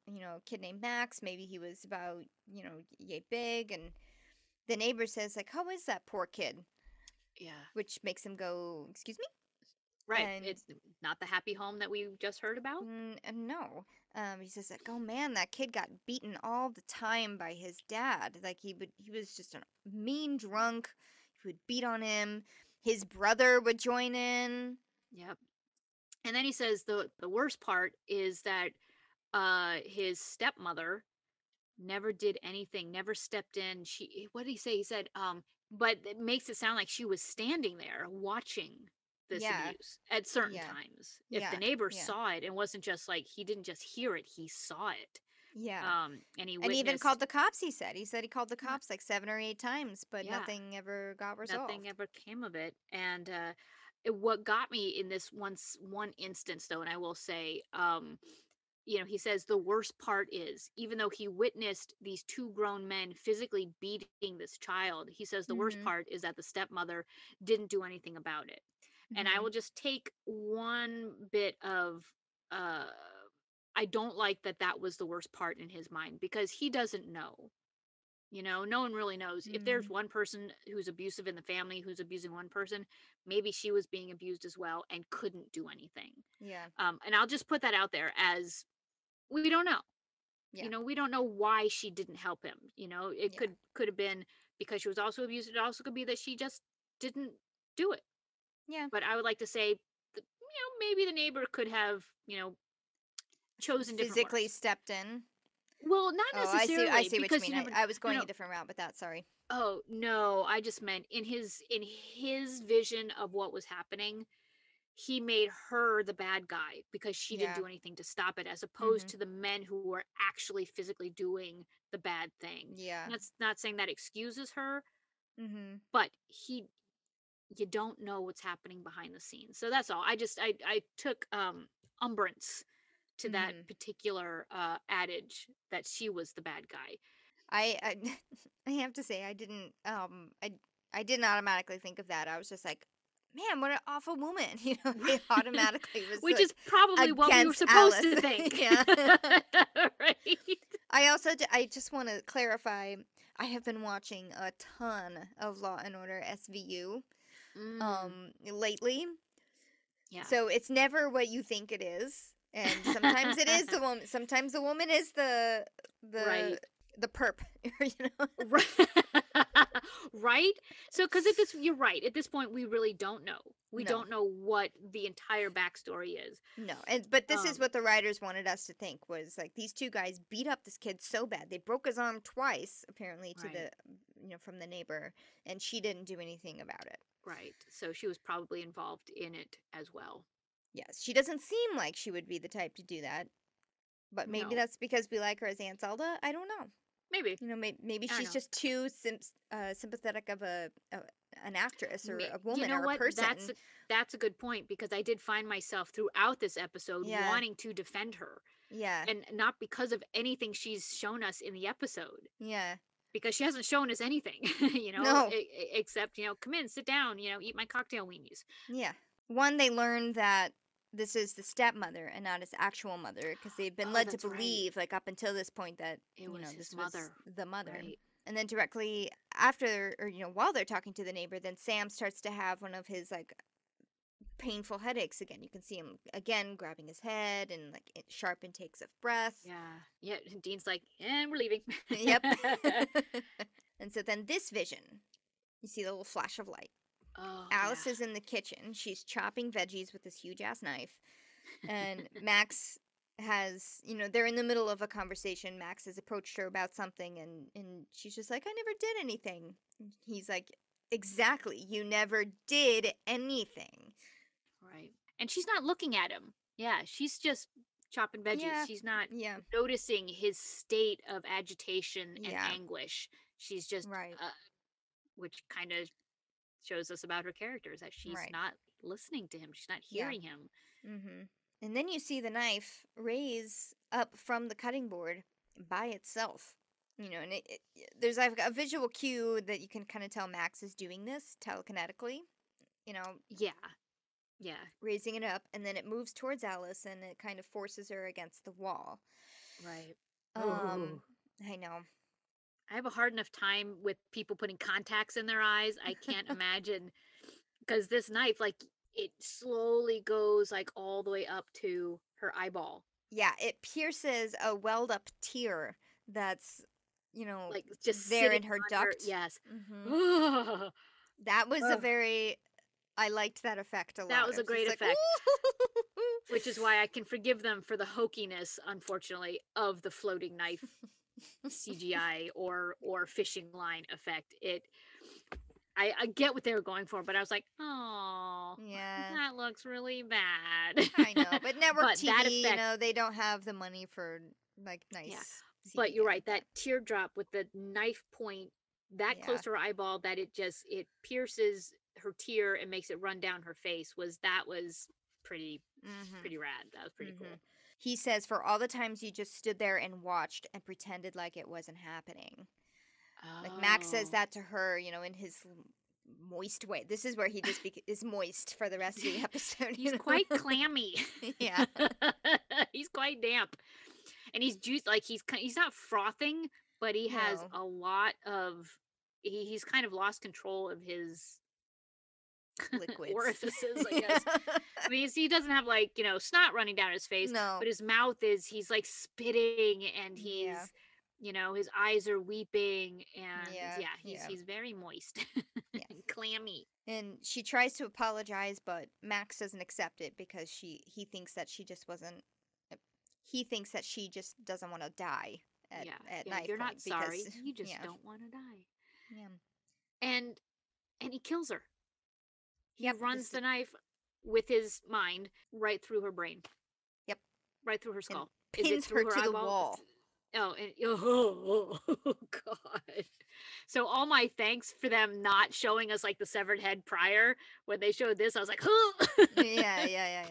kid named Max. Maybe he was about, yay big, and the neighbor says like, how is that poor kid? Yeah. Which makes him go, excuse me, Right. and It's not the happy home that we just heard about. no. He says like, oh man, that kid got beaten all the time by his dad. Like he was just a mean drunk. He would beat on him. His brother would join in. Yep. And then he says the worst part is that his stepmother never did anything, never stepped in. What did he say? He said, but it makes it sound like she was standing there watching this Yeah, abuse at certain yeah, times. If the yeah, neighbor yeah, saw it, and wasn't just like he didn't just hear it, he saw it. yeah. And he And he even called witnessed. the cops, he said he called the Yeah, cops like 7 or 8 times, but yeah, nothing ever got nothing resolved. ever came of it. And what got me in this one instance, though, and I will say, he says the worst part is, even though he witnessed these two grown men physically beating this child, he says the worst Mhm. part is that the stepmother didn't do anything about it. And I Mhm. will just take one bit of, uh, I don't like that was the worst part in his mind, because he doesn't know. No one really knows. If there's Mm. one person who's abusive in the family who's abusing one person, maybe she was being abused as well and couldn't do anything. Yeah. And I'll just put that out there as, we don't know. Yeah. We don't know why she didn't help him. It Yeah. could have been because she was also abused. It also could be that she just didn't do it. Yeah. But I would like to say, maybe the neighbor could have, chosen different Physically words. stepped in. Well, not Oh, I necessarily, see what you because mean. you never. I was No, going a no. different route, but that's sorry. Oh no, I just meant in his vision of what was happening, he made her the bad guy because she didn't Yeah. do anything to stop it, as opposed Mhm. to the men who were actually physically doing the bad thing. Yeah. And that's not saying that excuses her, Mhm. but you don't know what's happening behind the scenes. So that's all. I took umbrance to that Mhm. particular adage that she was the bad guy. I I have to say I didn't automatically think of that. I was just like, man, what an awful woman. It automatically was Which is like probably what we were against supposed Alice. to think. Yeah. Right. I just want to clarify. I have been watching a ton of Law and Order SVU Mm, lately. yeah. So it's never what you think it is. And sometimes it is the woman. Sometimes the woman is the Right. the perp, you know. Right. Right. So, because you're right. At this point, we really don't know. We No. don't know what the entire backstory is. No. But this is Um. what the writers wanted us to think was like these two guys beat up this kid so bad. They broke his arm twice apparently to Right. from the neighbor, and she didn't do anything about it. Right. So she was probably involved in it as well. Yes, she doesn't seem like she would be the type to do that, but maybe No. that's because we like her as Aunt Zelda. I don't know. Maybe. Maybe I don't she's know. just too sympathetic of an actress or a You woman know or a what? person. That's a good point, because I did find myself throughout this episode Yeah, wanting to defend her, yeah, and not because of anything she's shown us in the episode, yeah. because she hasn't shown us anything, No, except, come in, sit down, eat my cocktail weenies. yeah. One, they learned that this is the stepmother and not his actual mother because they've been Oh, led to that's right. believe, like up until this point, that It was his this was mother. the mother. Right. And then directly after, or while they're talking to the neighbor, then Sam starts to have one of his like painful headaches again. You can see him again grabbing his head and like sharp intakes of breath. Yeah. Dean's like, and we're leaving. Yep. And so then this vision, you see the little flash of light. Oh, Alice yeah. is in the kitchen. She's chopping veggies with this huge ass knife. And Max has, they're in the middle of a conversation. Max has approached her about something, and she's just like, I never did anything. He's like, exactly, you never did anything. Right. And she's not looking at him. Yeah, she's just chopping veggies. Yeah. She's not Yeah. noticing his state of agitation and Yeah. anguish. She's just, Right. which kind of shows us about her character, is that she's Right. not listening to him. She's not Yeah. hearing him. Mm-hmm. And then you see the knife raise up from the cutting board by itself. And there's like a visual cue that you can kind of tell Max is doing this telekinetically, Yeah. Yeah. raising it up, and then it moves towards Alice, and it kind of forces her against the wall. Right. Um, I know. I have a hard enough time with people putting contacts in their eyes. I can't imagine, because this knife, like, it slowly goes like all the way up to her eyeball. Yeah, it pierces a welled up tear that's, Like just there sitting in her on duct. yes. Mm-hmm. That was a very, I liked that effect a lot. That was It a great just effect. Which is why I can forgive them for the hokiness, unfortunately, of the floating knife CGI or fishing line effect. I get what they were going for, but I was like, oh, Yeah. that looks really bad. I know, but network But TV, that effect, they don't have the money for like nice. yeah. CGI But you're right, like that teardrop with the knife point that Yeah. close to her eyeball that it pierces her tear and makes it run down her face was pretty rad. That was pretty cool. He says, for all the times you just stood there and watched and pretended like it wasn't happening. Like Max says that to her, in his moist way. This is where he just is moist for the rest of the episode. He's quite clammy. Yeah. He's quite damp. And he's juiced, like he's not frothing, but he has No. a lot of he's kind of lost control of his Liquids. orifices, I guess. I mean, he doesn't have like, snot running down his face, No. but his mouth he's like spitting, and he's his eyes are weeping, and he's very moist and clammy. And she tries to apologize, but Max doesn't accept it because he thinks that she just wasn't. He thinks that she just doesn't want to die at knife You're point not sorry. You just don't want to die. Yeah. And he kills her. He runs the knife with his mind right through her brain. Yep. Right through her skull. Pins Is it through her to the wall. Oh, God. So all my thanks for them not showing us like the severed head prior. When they showed this, I was like, Yeah.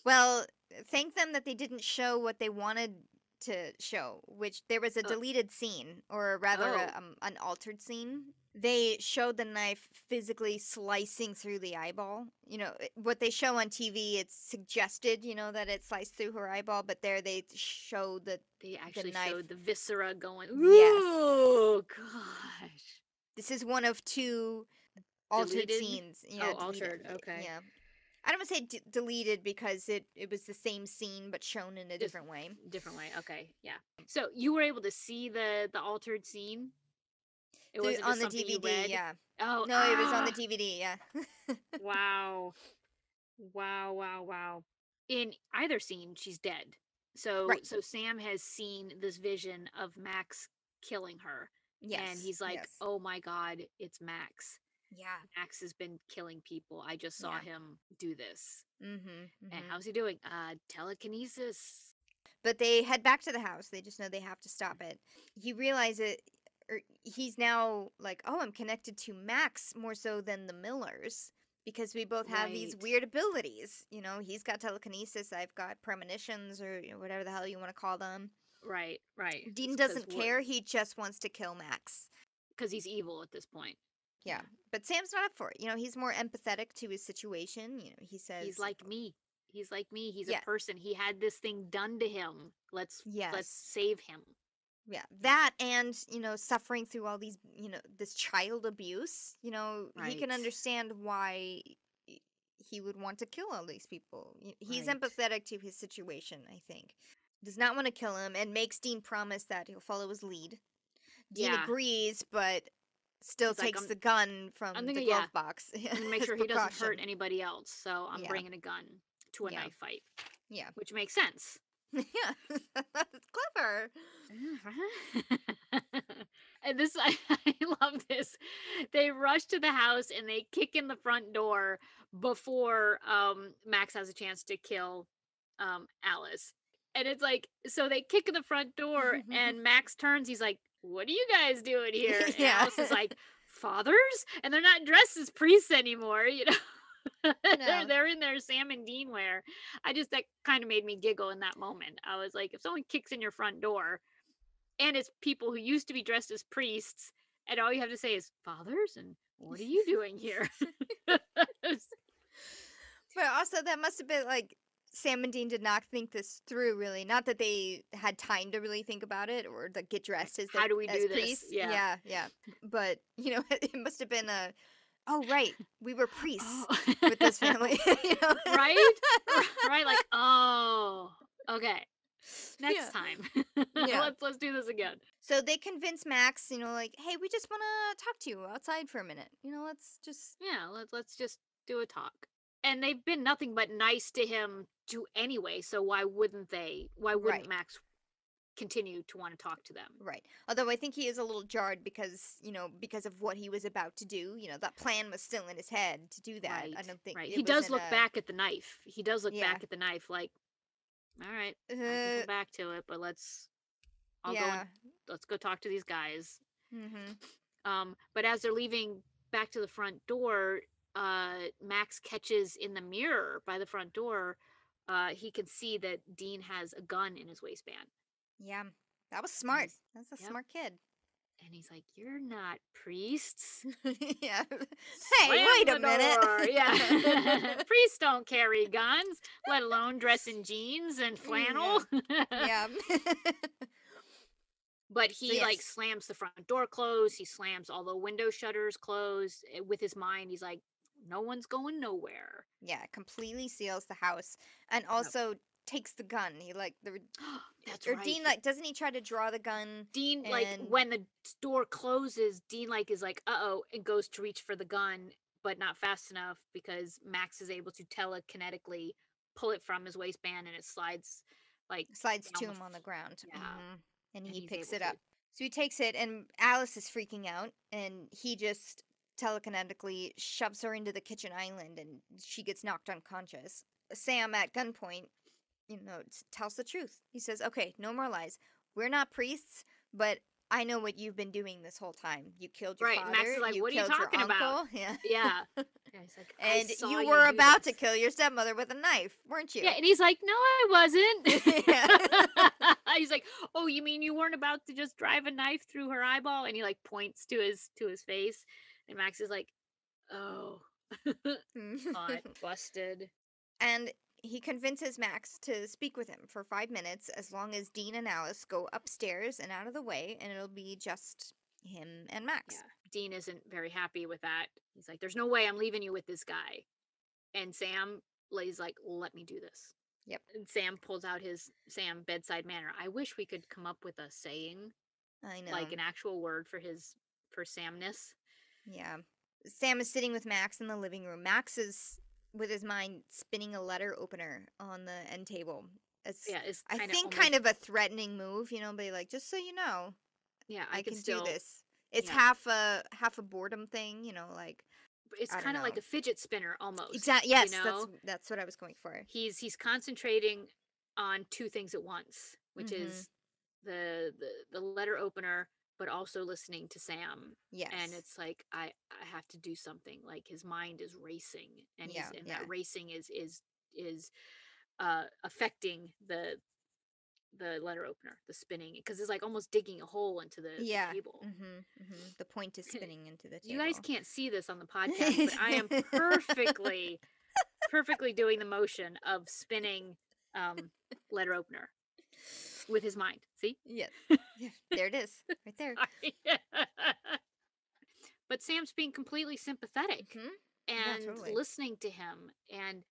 Well, thank them that they didn't show what they wanted to show, which there was a deleted scene, or rather an altered scene. They showed the knife physically slicing through the eyeball. What they show on TV, it's suggested, that it sliced through her eyeball, but there they showed that they actually knife showed the viscera going. Yes. Oh, gosh. This is one of two altered scenes. Yeah, altered. Okay. Yeah. I don't want to say deleted because it was the same scene but shown in a different way. Different way. Okay. Yeah. So you were able to see the altered scene? It wasn't on just the something you DVD, read? yeah. Oh, no, it was on the DVD, yeah. Wow. In either scene, she's dead. So Sam has seen this vision of Max killing her. Yes. And he's like, oh my God, it's Max. Yeah. Max has been killing people. I just saw him do this. And how's he doing? Telekinesis. But they head back to the house. They just know they have to stop it. He realizes he's now like, oh, I'm connected to Max more so than the Millers, because we both have these weird abilities. He's got telekinesis. I've got premonitions, or whatever the hell you want to call them. Right. Dean doesn't care. He just wants to kill Max. Because he's evil at this point. Yeah. But Sam's not up for it. He's more empathetic to his situation. He says... He's like me. He's a person. He had this thing done to him. Let's save him. Yeah. That and, suffering through all these, this child abuse. He can understand why he would want to kill all these people. He's Right. empathetic to his situation, I think. Does not want to kill him and makes Dean promise that he'll follow his lead. Dean Yeah. agrees, but still He's like, takes the gun I'm from the thinking, yeah, glove box I'm gonna make as sure he doesn't hurt precaution. anybody else, so I'm Yeah, bringing a gun to a yeah, knife fight, yeah. which makes sense. Yeah, that's clever. And this, I love this. They rush to the house and they kick in the front door before Max has a chance to kill Alice. And it's like, so they kick in the front door and Max turns. He's like, "What are you guys doing here?" And Yeah. Alice is like, "Fathers?" And they're not dressed as priests anymore, you know. No. They're in their Sam and Dean wear. That kind of made me giggle in that moment. I was like, if someone kicks in your front door and it's people who used to be dressed as priests, and all you have to say is fathers, and what are you doing here? But also, that must have been like Sam and Dean did not think this through, really. Not that they had time to really think about it or to get Like, dressed how do we as do this? priests. Yeah. Yeah, yeah. But it must have been a. Oh right, we were priests Oh. with this family. Right? Right? Like, oh, okay. Yeah. Next time. Yeah. Let's do this again. So they convince Max, like, hey, we just want to talk to you outside for a minute. Let's just. Yeah, let's just do a talk. And they've been nothing but nice to him anyway, so why wouldn't they? Why wouldn't Right. Max continue to want to talk to them? Right. Although I think he is a little jarred because of what he was about to do. That plan was still in his head to do that. Right. I don't think Right. it He does wasn't look back at the knife. He does look Yeah. back at the knife like, all right, I can Uh, come back to it, but I'll go yeah. and let's go talk to these guys. Mm-hmm. But as they're leaving back to the front door, Max catches in the mirror by the front door, he can see that Dean has a gun in his waistband. Yeah. That was And smart. That's a yep. smart kid. And he's like, "You're not priests." Yeah. Hey, Slam wait a the minute. door. Yeah. Priests don't carry guns, let alone dress in jeans and flannel. Yeah. But So he like yes. slams the front door closed. He slams all the window shutters closed. With his mind, he's like, no one's going nowhere. Yeah, completely seals the house and Yep. also takes the gun. He That's or right. Dean doesn't he try to draw the gun? Dean like when the door closes, Dean like is like, uh-oh, and goes to reach for the gun, but not fast enough because Max is able to telekinetically pull it from his waistband and it slides to him on the ground. Yeah. And he he's picks able it up. to. So he takes it, and Alice is freaking out, and he just telekinetically shoves her into the kitchen island, and she gets knocked unconscious. Sam, at gunpoint, tells the truth. He says, "Okay, no more lies. We're not priests, but I know what you've been doing this whole time. You killed your Right, father. Max is like, you what are you killed talking your about? uncle. Yeah, Yeah. Yeah, he's like, I and saw you were do about this. to kill your stepmother with a knife, weren't you?" Yeah, and he's like, no, I wasn't. Yeah. He's like, oh, you mean you weren't about to just drive a knife through her eyeball? And he like points to his face, and Max is like, oh, caught, busted. And he convinces Max to speak with him for 5 minutes as long as Dean and Alice go upstairs and out of the way, and it'll be just him and Max. Yeah. Dean isn't very happy with that. He's like, there's no way I'm leaving you with this guy. And Sam lays like, let me do this. Yep. And Sam pulls out his Sam bedside manner. I wish we could come up with a saying, I know. like an actual word for Samness. Yeah. Sam is sitting with Max in the living room. Max is with his mind spinning a letter opener on the end table. It's I think kind of a threatening move, but like, just so you know, yeah, I can do this. It's half a boredom thing, like it's kind of like a fidget spinner almost. Exactly. Yes, that's what I was going for. He's concentrating on two things at once, which is the letter opener, but also listening to Sam. Yes. And it's like I have to do something. Like his mind is racing, and that racing is affecting the letter opener, the spinning, because it's like almost digging a hole into the table. The point is spinning into the table. You guys can't see this on the podcast, but I am perfectly doing the motion of spinning letter opener with his mind. See? Yes. Yeah, there it is. Right there. But Sam's being completely sympathetic. Yeah, and totally. listening to him. And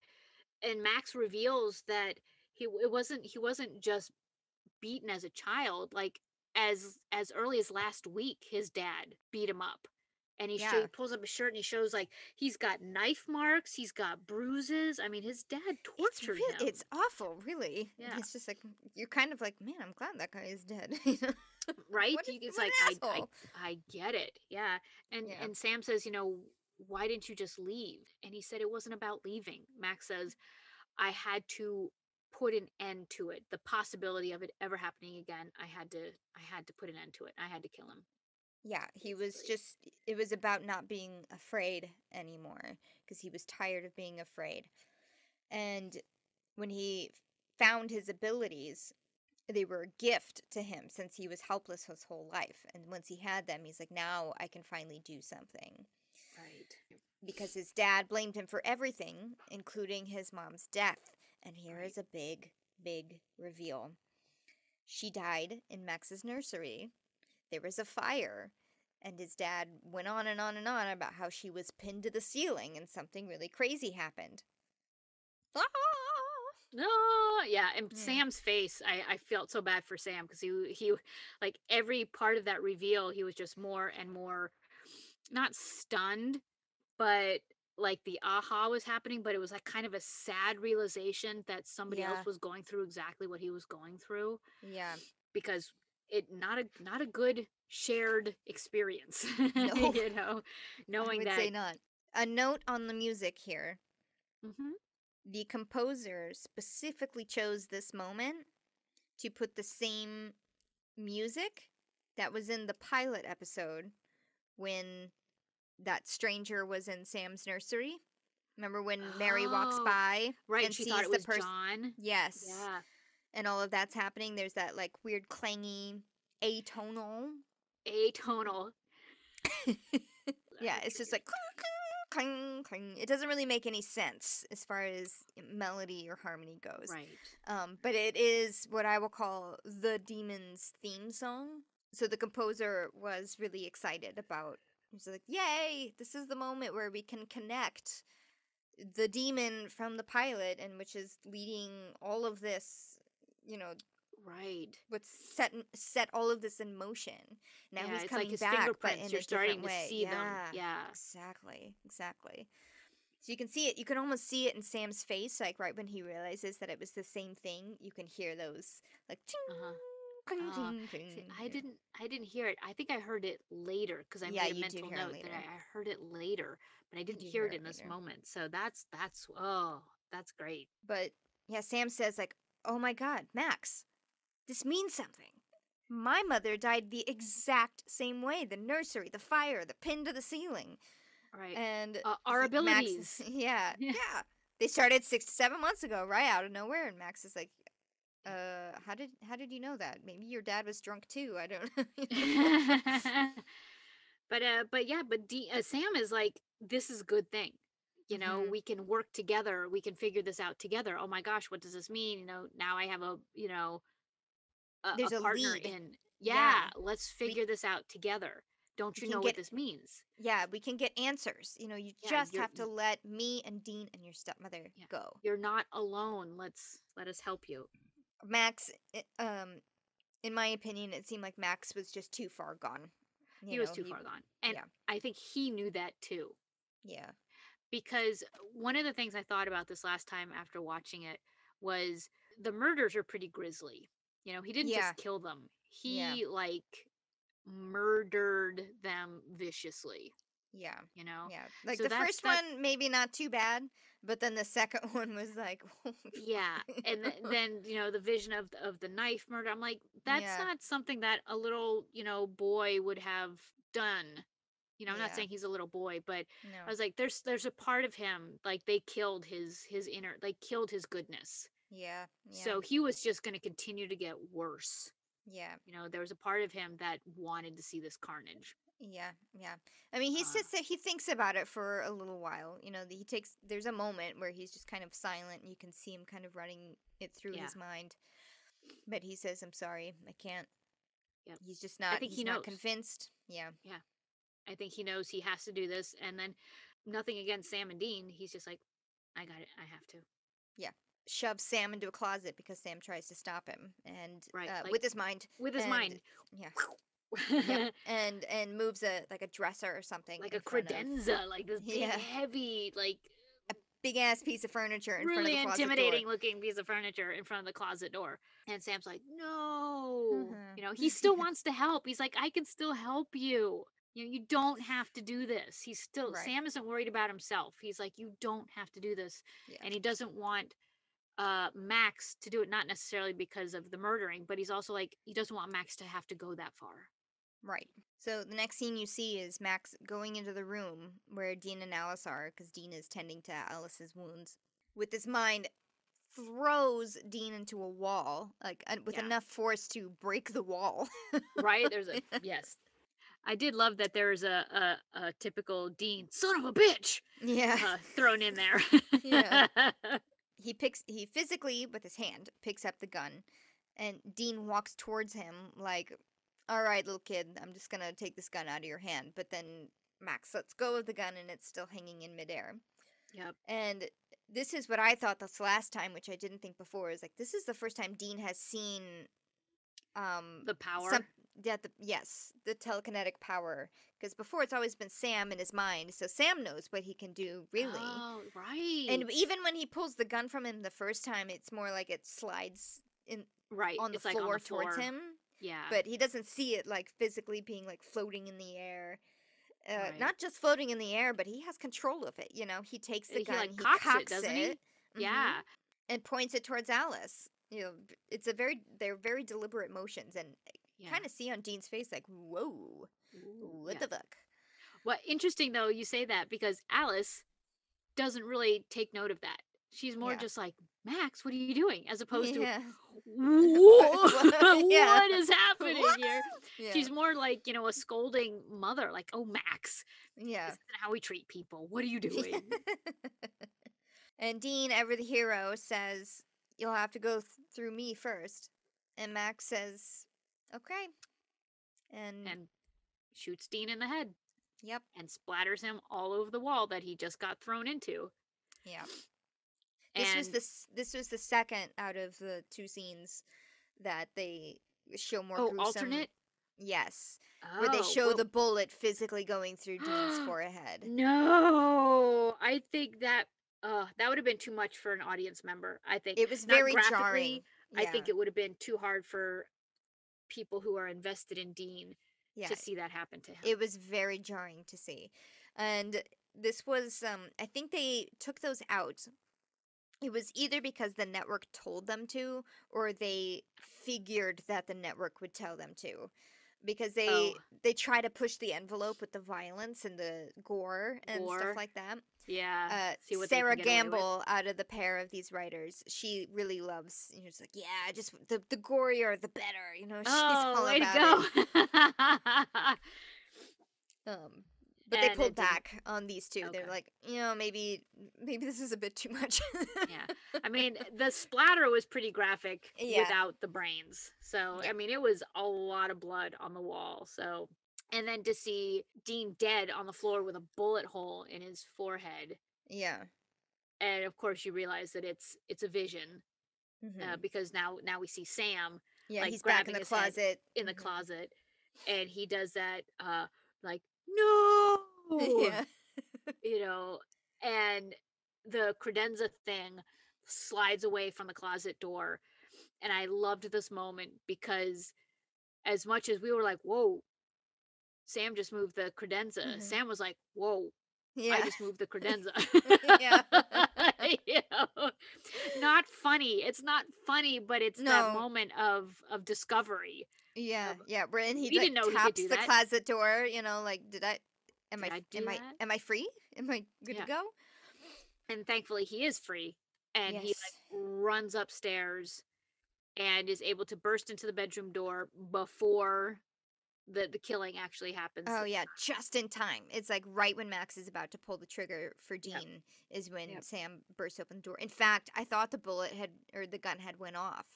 Max reveals that he wasn't just beaten as a child. Like, as early as last week, his dad beat him up. And he Yeah. pulls up his shirt and he shows, like, he's got knife marks, he's got bruises. I mean, his dad tortured It's him. awful, really. And Yeah. it's just like you're kind of like, man, I'm glad that guy is dead. Right? What It's what like, an asshole. I get it. Yeah. Yeah. And Sam says, why didn't you just leave? And he said it wasn't about leaving. Max says, I had to put an end to it. The possibility of it ever happening again, I had to put an end to it. I had to kill him, Yeah, he was basically. just it was about not being afraid anymore because he was tired of being afraid. And when he found his abilities, they were a gift to him since he was helpless his whole life. And once he had them, he's like, now I can finally do something. Right. Because his dad blamed him for everything, including his mom's death. And here Right. is a big, big reveal. She died in Max's nursery. There was a fire. And his dad went on and on and on about how she was pinned to the ceiling and something really crazy happened. Ah! No, yeah, and Yeah. Sam's face, I felt so bad for Sam because he like every part of that reveal, he was just more and more not stunned, but like the aha was happening, but it was like kind of a sad realization that somebody else Yeah. was going through exactly what he was going through, Yeah. because it not a good shared experience, No, you know, I knowing would that. say not. A note on the music here. Mhm. The composer specifically chose this moment to put the same music that was in the pilot episode when that stranger was in Sam's nursery. Remember when Mary walks Oh, by right, and and she thought sees it the was person? John. Yes. Yeah. And all of that's happening. There's that like weird clangy atonal. Atonal. Yeah, it's just like clang, clang, clang. It doesn't really make any sense as far as melody or harmony goes. Right. But it is what I will call the demon's theme song. So the composer was really excited about. He's like, "Yay! This is the moment where we can connect the demon from the pilot, and which is leading all of this. You know, Right. what's set all of this in motion. Now Yeah, he's it's like coming his back, but fingerprints. in You're a different starting to way. see them. Yeah, Yeah. exactly, exactly. So you can see it. You can almost see it in Sam's face, like right when he realizes that it was the same thing. You can hear those like ting, Uh-huh. cling, ting, See, ting. I didn't hear it. I think I heard it later because I Yeah, made a you do mental hear him note that later. I heard it later, but I You didn't do hear hear it it in this later. moment. So that's oh, that's great. But yeah, Sam says like, "Oh my God, Max, this means something. My mother died the exact same way. The nursery, the fire, the pin to the ceiling." Right. And Our Max, abilities. yeah, Yeah. yeah. They started 6 to 7 months ago, right out of nowhere. And Max is like, how did you know that? Maybe your dad was drunk too. I don't know. But yeah, but Sam is like, this is a good thing. Hmm. We can work together. We can figure this out together. Oh my gosh, what does this mean? Now I have a There's a partner lead. in. Yeah, Yeah, let's we figure this out together. Don't we you can know what get this means? we can get answers. You Yeah, just have to let me and Dean and your stepmother yeah, go. you're not alone. Let us help you. Max, in my opinion, it seemed like Max was just too far gone. He was too He, far gone. And yeah, I think he knew that too. yeah, Because one of the things I thought about this last time after watching it was the murders are pretty grisly. He didn't yeah, just kill them. yeah. He like murdered them viciously, Yeah. you know? Yeah. Like So the that's first one, maybe not too bad, but then the second one was like, holy yeah. And fuck. then, the vision of the knife murder. I'm like, that's Yeah. not something that a little, boy would have done. I'm not Yeah. saying he's a little boy, but I No. was like, there's a part of him, like they killed his inner, they killed his goodness. Yeah. Yeah. So he was just going to continue to get worse. Yeah. There was a part of him that wanted to see this carnage. Yeah. Yeah. I mean, he Uh, sits there, he thinks about it for a little while. There's a moment where he's just kind of silent and you can see him kind of running it through yeah, his mind. But he says, I'm sorry, I can't. yep. He's just I not, think he he's not knows. convinced. Yeah. Yeah, I think he knows he has to do this. And then nothing against Sam and Dean. He's just like, I got it. I have to. Yeah. Shoves Sam into a closet because Sam tries to stop him, and Right. Like, with his mind. with his and, mind. Yeah. Yep. And moves a dresser or something like in a front of, credenza, like this big, yeah, heavy, like big ass piece of furniture in front of really the closet intimidating door. looking piece of furniture in front of the closet door. And Sam's like, no. Mhm. You know, he still wants to help. He's like, I can still help you. You know, you don't have to do this. He's still, Right. Sam isn't worried about himself. He's like, you don't have to do this. Yeah. And he doesn't want Max to do it, not necessarily because of the murdering, but he's also like, he doesn't want Max to have to go that far. Right. So the next scene you see is Max going into the room where Dean and Alice are, because Dean is tending to Alice's wounds. With his mind, throws Dean into a wall, like with enough force to break the wall. Right? There's a yes. I did love that there's a typical Dean son of a bitch, Yeah. thrown in there. Yeah. He physically with his hand picks up the gun, and Dean walks towards him like, all right, little kid, I'm just gonna take this gun out of your hand. But then Max lets go of the gun and it's still hanging in midair. Yep. And this is what I thought this last time, which I didn't think before, is like, this is the first time Dean has seen the power. Yes, the telekinetic power. Because before it's always been Sam in his mind, so Sam knows what he can do, really. Oh, right. And even when he pulls the gun from him the first time, it's more like it slides in on the floor, like towards him. Yeah. But he doesn't see it like physically being like floating in the air. Right. Not just floating in the air, but he has control of it. You know, he takes the gun, like, he cocks cocks it, doesn't he? Yeah. and points it towards Alice. You know, they're very deliberate motions, and kind of see on Dean's face like, whoa, what the fuck? Well, interesting though you say that, because Alice doesn't really take note of that. She's more just like, Max, what are you doing? As opposed to, what is happening here? Yeah. She's more like, you know, a scolding mother, like, oh, Max. Yeah. This isn't how we treat people. What are you doing? And Dean, ever the hero, says, you'll have to go through me first. And Max says, okay. And shoots Dean in the head. Yep. And splatters him all over the wall that he just got thrown into. Yeah. This was the second out of the two scenes that they show more gruesome. Alternate? Yes. Where they show the bullet physically going through Dean's forehead. No. I think that would have been too much for an audience member. I think it was very jarring. Yeah. I think it would have been too hard for people who are invested in Dean to see that happen to him. It was very jarring to see. And this was I think they took those out. It was either because the network told them to, or they figured that the network would tell them to. Because they try to push the envelope with the violence and the gore and stuff like that. Yeah. See what Sarah Gamble, out of the pair of these writers, she really loves. You know, it's like, yeah, just the gorier the better. You know, she's all about it. But they pulled back on these two. They're like, you know, maybe this is a bit too much. Yeah. I mean, the splatter was pretty graphic without the brains. So, I mean, it was a lot of blood on the wall. So, and then to see Dean dead on the floor with a bullet hole in his forehead. Yeah. And of course you realize that it's a vision. Because now we see Sam like he's back in the closet. In the closet. And he does that like, no. Yeah. You know, and the credenza thing slides away from the closet door. And I loved this moment because as much as we were like, whoa, Sam just moved the credenza, Sam was like, whoa, I just moved the credenza. Yeah. You know, not funny. It's not funny, but it's that moment of discovery. Yeah, where and he didn't know taps he could do the that. closet door, you know, like, am I free? Am I good to go? And thankfully he is free. And he like runs upstairs and is able to burst into the bedroom door before the killing actually happens. Oh yeah, just in time. It's like right when Max is about to pull the trigger for Dean is when Sam bursts open the door. In fact, I thought the gun had went off.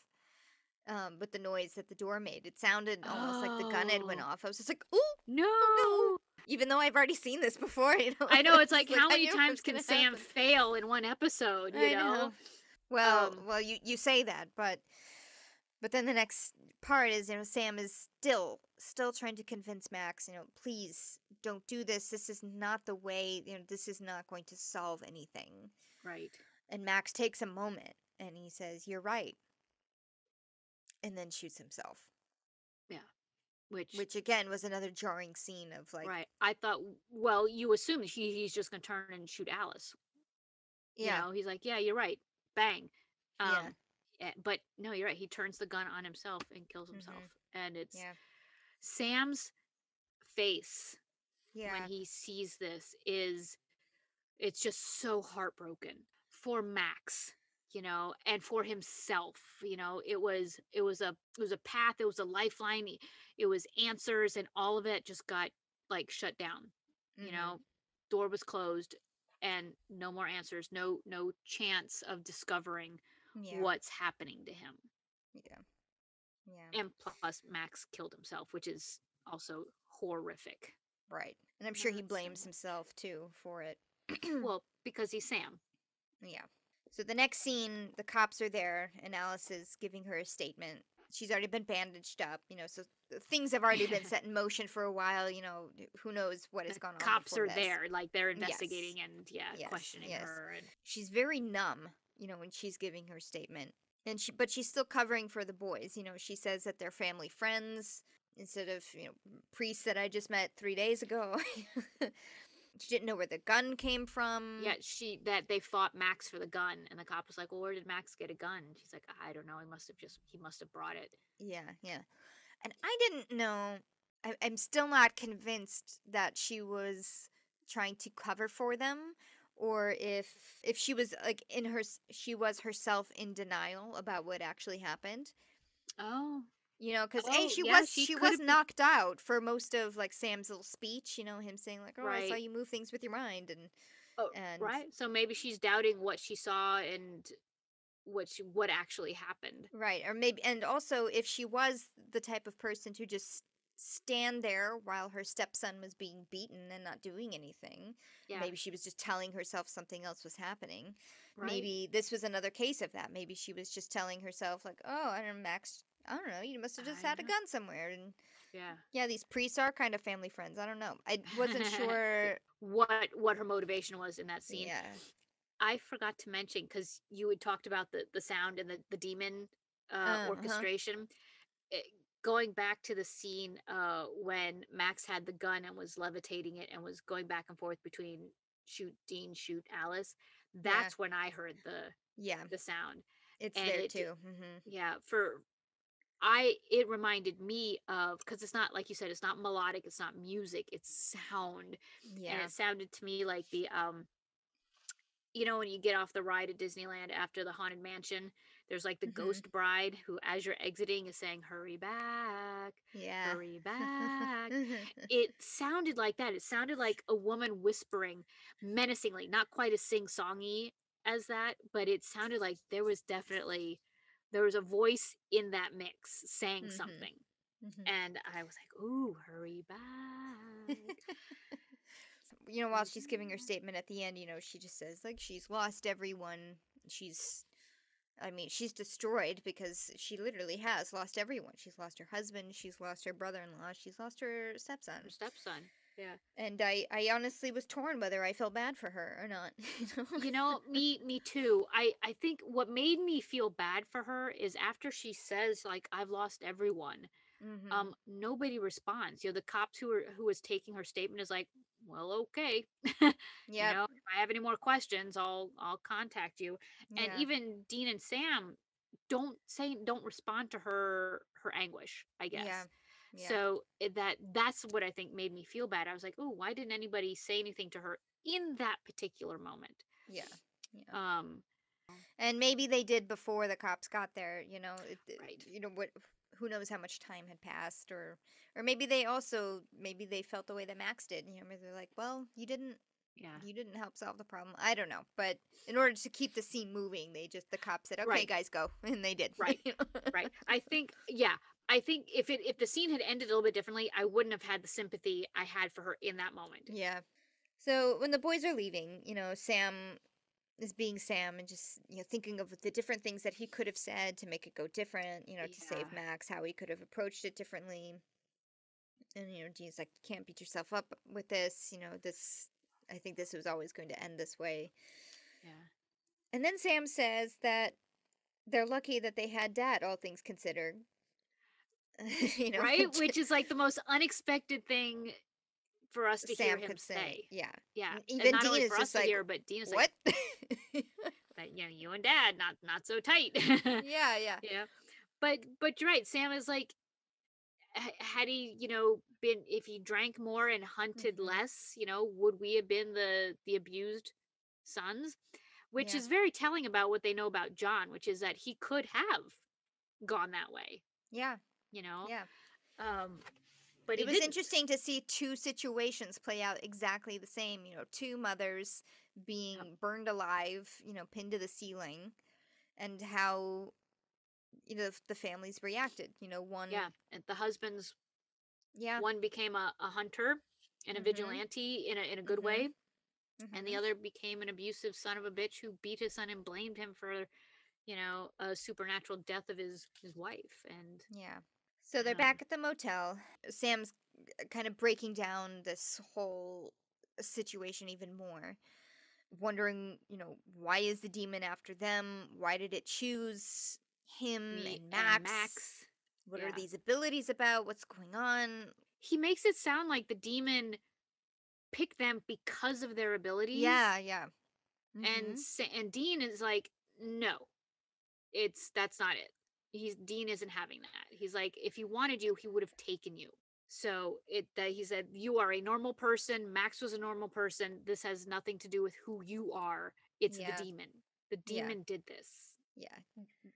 With the noise that the door made. It sounded almost like the gun had went off. I was just like, oh, no. Even though I've already seen this before, I know, it's like, It's how I many knew it times was can gonna Sam happen. fail in one episode, I know. Well, Um, you say that, but then the next part is, Sam is still trying to convince Max, please don't do this. This is not the way, this is not going to solve anything. right. And Max takes a moment and he says, "You're right." And then shoots himself. Yeah. Which, Which again was another jarring scene of like, right. I thought, well, you assume that he's just going to turn and shoot Alice. yeah, He's like, yeah, you're right. Bang. yeah, But no, you're right. He turns the gun on himself and kills himself. mhm, And it's yeah, Sam's face when yeah, he sees this it's just so heartbroken for Max, and for himself. It was a path, it was a lifeline, it was answers, and all of it just got like shut down. You mhm, know, door was closed, and no more answers, no chance of discovering yeah, what's happening to him. yeah, yeah. And plus Max killed himself, which is also horrific. Right. And I'm sure he Not so blames himself too for it. well, because he's Sam. Yeah. So the next scene, the cops are there, and Alice is giving her a statement. She's already been bandaged up, so things have already been set in motion for a while. Who knows what has The gone on cops before are this. there, like they're Yes, investigating and yes, questioning yes. her. And She's very numb, when she's giving her statement, but she's still covering for the boys. She says that they're family friends instead of priests that I just met 3 days ago. She didn't know where the gun came from. yeah, that they fought Max for the gun, and the cop was like, "Well, where did Max get a gun?" And she's like, "I don't know. He must have brought it." Yeah, yeah. And I didn't know. I'm still not convinced that she was trying to cover for them, or if she was like she was herself in denial about what actually happened. Oh, Because oh, she yeah, was she she could was have been knocked out for most of like Sam's little speech. Him saying like, "Oh, I saw right. you move things with your mind," Oh, and right. So maybe she's doubting what she saw and what actually happened. right, or maybe, and also if she was the type of person to just stand there while her stepson was being beaten and not doing anything, Yeah, maybe she was just telling herself something else was happening. right. Maybe this was another case of that. Maybe she was just telling herself like, "Oh, I don't know, Max. I don't know. You must have just I had don't a know. gun somewhere." And Yeah. yeah, these priests are kind of family friends. I don't know. I wasn't sure. what her motivation was in that scene. Yeah. I forgot to mention because you had talked about the sound and the demon Huh. orchestration. It, going back to the scene when Max had the gun and was levitating it and was going back and forth between shoot Dean, shoot Alice. Yeah. That's when I heard the Yeah. the sound, It's and there it too. Hmm. yeah for I it reminded me of, because it's not, like you said, it's not melodic, it's not music, it's sound, and Yeah. it sounded to me like the when you get off the ride at Disneyland after the Haunted Mansion, there's like the Hmm. ghost bride who, as you're exiting, is saying, Yeah. hurry back. It sounded like that. It sounded like a woman whispering menacingly, not quite as sing-songy as that, but it sounded like there was a voice in that mix saying Hmm. something. Hmm. And I was like, ooh, hurry back. While Hurry she's giving her back. statement at the end, she just says like she's lost everyone. She's I mean, she's destroyed because she literally has lost everyone. She's lost her husband, she's lost her brother-in-law, she's lost her Her stepson. stepson. Yeah. And I honestly was torn whether I felt bad for her or not. Me too. I think what made me feel bad for her is after she says, like, I've lost everyone. Mhm. Nobody responds. The cops who was taking her statement is like, well, okay. Yep. If I have any more questions, I'll contact you. And Yeah. even Dean and Sam don't respond to her anguish, I Yeah. guess. Yeah. So that's what I think made me feel bad. I was like, oh, why didn't anybody say anything to her in that particular moment? Yeah. Yeah. Um, And maybe they did before the cops got there, right. what who knows how much time had passed, or maybe they felt the way that Max did, maybe they're like, "Well, Yeah. you didn't help solve the problem." I don't know, but in order to keep the scene moving, the cops said, "Okay, Right. guys, go." And they did. Right. Right. I think, yeah, I think if the scene had ended a little bit differently, I wouldn't have had the sympathy I had for her in that moment. Yeah. So when the boys are leaving, Sam is being Sam and just, thinking of the different things that he could have said to make it go different, to Yeah. save Max, how he could have approached it differently. And, Dean's like, you can't beat yourself up with this, I think this was always going to end this way. Yeah. And then Sam says that they're lucky that they had Dad, all things considered. Right? Which is like the most unexpected thing for us to hear Sam him could say. Yeah. Yeah. And Even not Dean only is for us just to like, hear, but Dean is what? like, that, you and Dad, not so tight. Yeah, yeah. Yeah. But you're right. Sam is like, had he, been, if he drank more and hunted Mm-hmm. less, would we have been the abused sons? Which Yeah. is very telling about what they know about John, which is that he could have gone that way, Yeah. you know? Yeah. Um, but he It was didn't. interesting to see two situations play out exactly the same. Two mothers being Yep. burned alive, pinned to the ceiling, and how, the families reacted. One. Yeah. And the husbands, Yeah. one became a hunter and a Mm-hmm. vigilante in a good Mm-hmm. way, and the Mm-hmm. other became an abusive son of a bitch who beat his son and blamed him for, a supernatural death of his wife. And Yeah. So they're um, back at the motel. Sam's kind of breaking down this whole situation even more, wondering, why is the demon after them? Why did it choose him me and and Max? Max, What are yeah, these abilities about? What's going on? he makes it sound like the demon picked them because of their abilities, Yeah, yeah. and Mm-hmm. and Dean is like, no, that's not it. Dean isn't having that. He's like, if he wanted you, he would have taken you. So he said, you are a normal person. Max was a normal person. This has nothing to do with who you are. It's the Yeah, demon. The yeah, demon did this. yeah.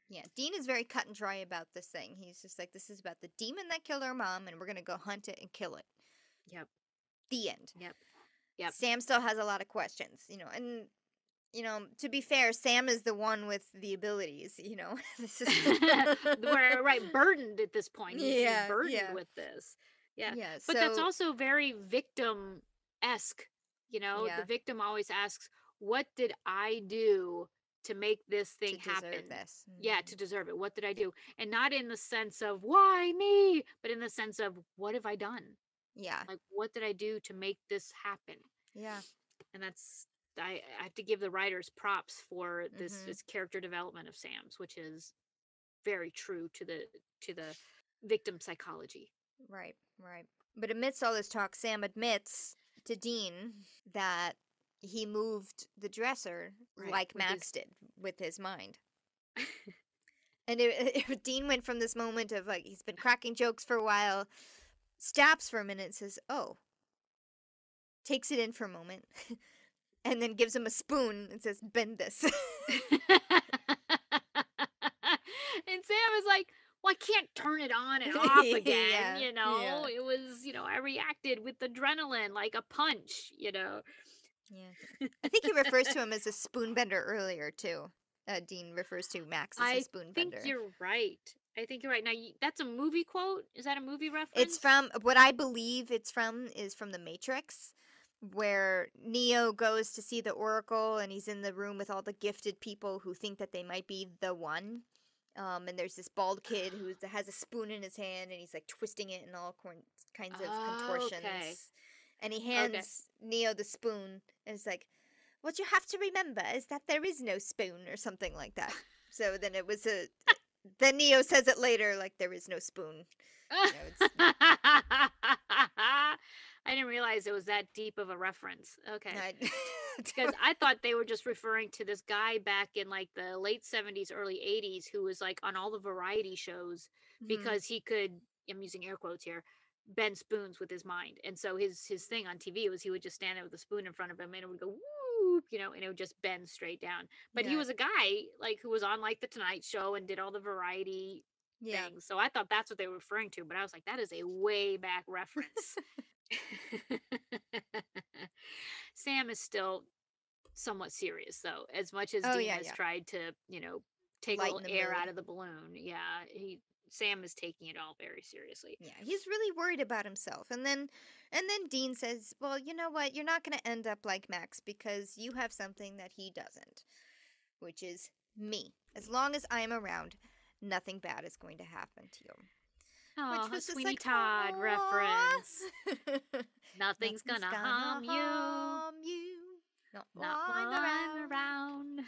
Yeah, Dean is very cut and dry about this thing. He's just like, this is about the demon that killed our mom, and we're gonna go hunt it and kill it. Yep. The end. Yep. Yep. Sam still has a lot of questions, and to be fair, Sam is the one with the abilities, This is We're right burdened at this point. He's Yeah, burdened yeah. with this. Yeah. Yeah, But that's so also very victim esque. The yeah, victim always asks, what did I do to make this to thing happen? deserve this. Yeah, Mhm. to deserve it. What did I do? And not in the sense of why me, but in the sense of what have I done? Yeah. Like, what did I do to make this happen? Yeah. And that's, I have to give the writers props for Mhm. this character development of Sam's, which is very true to the victim psychology. Right, right. But amidst all this talk, Sam admits to Dean that he moved the dresser Right. like With Max his did with his mind. And Dean went from this moment of like he's been cracking jokes for a while, stops for a minute, says, "Oh," takes it in for a moment, and then gives him a spoon and says, "Bend this." And Sam is like, well, I can't turn it on and off again, Yeah, yeah, It was, I reacted with adrenaline like a punch. yeah. I think he refers to him as a spoon bender earlier too. Dean refers to Max as a I spoon think bender. you're right. I think you're right. Now, that's a movie quote? Is that a movie It's reference? from what I believe it's from is from the Matrix, where Neo goes to see the Oracle and he's in the room with all the gifted people who think that they might be the one. And there's this bald kid who has a spoon in his hand and he's like twisting it in all kinds of Okay. contortions. And he Okay. hands Neo the spoon and it's like, what you have to remember is that there is no spoon or something like that. So then it was then Neo says it later like there is no spoon. It's I didn't realize it was that deep of a reference. Okay. I, Because I thought they were just referring to this guy back in like the late 70s, early 80s who was like on all the variety shows Mhm. because he could, I'm using air quotes here, bend spoons with his mind. And so his thing on TV was he would just stand there with a spoon in front of him and it would go whoop, and it would just bend straight down. But he Yeah, was a guy like who was on like the Tonight Show and did all the variety yeah. things. So I thought that's what they were referring to, but I was like, that is a way back reference. Sam is still somewhat serious though, as much as Oh Dean yeah, has yeah. tried to, take a little Lighten the air mood. out of the balloon. Yeah, Sam is taking it all very seriously. Yeah, he's really worried about himself. And then Dean says, "Well, you know what? You're not going to end up like Max because you have something that he doesn't, which is me. As long as I'm around, nothing bad is going to happen to you." Oh, Which a was just Sweeney like, Todd reference. "Aww." Nothing's Nothing's gonna gonna harm you. harm you. Not Not while while I'm I'm around. around.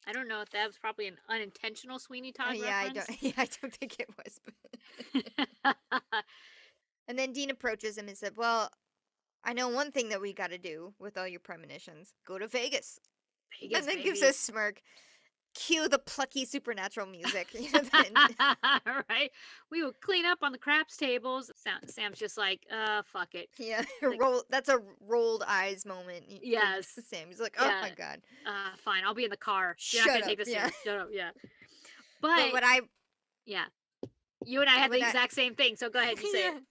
I don't know if that was probably an unintentional Sweeney Todd Yeah, I reference. don't. Yeah, I don't think it was. And then Dean approaches him and said, "Well, I know one thing that we got to do with all your premonitions. Go to Vegas." And Vegas, then gives baby. a smirk. Cue the plucky supernatural music. Right? We will clean up on the craps tables. Sam's just like, fuck it. Yeah, Like, that's a rolled eyes moment for yes. Sam. He's like, "Oh Yeah. my god, Fine, I'll be in the car. You're not shut gonna up." take this Yeah. serious. Shut up, yeah. But But yeah. You and I had the exact same thing, so go ahead, you say it.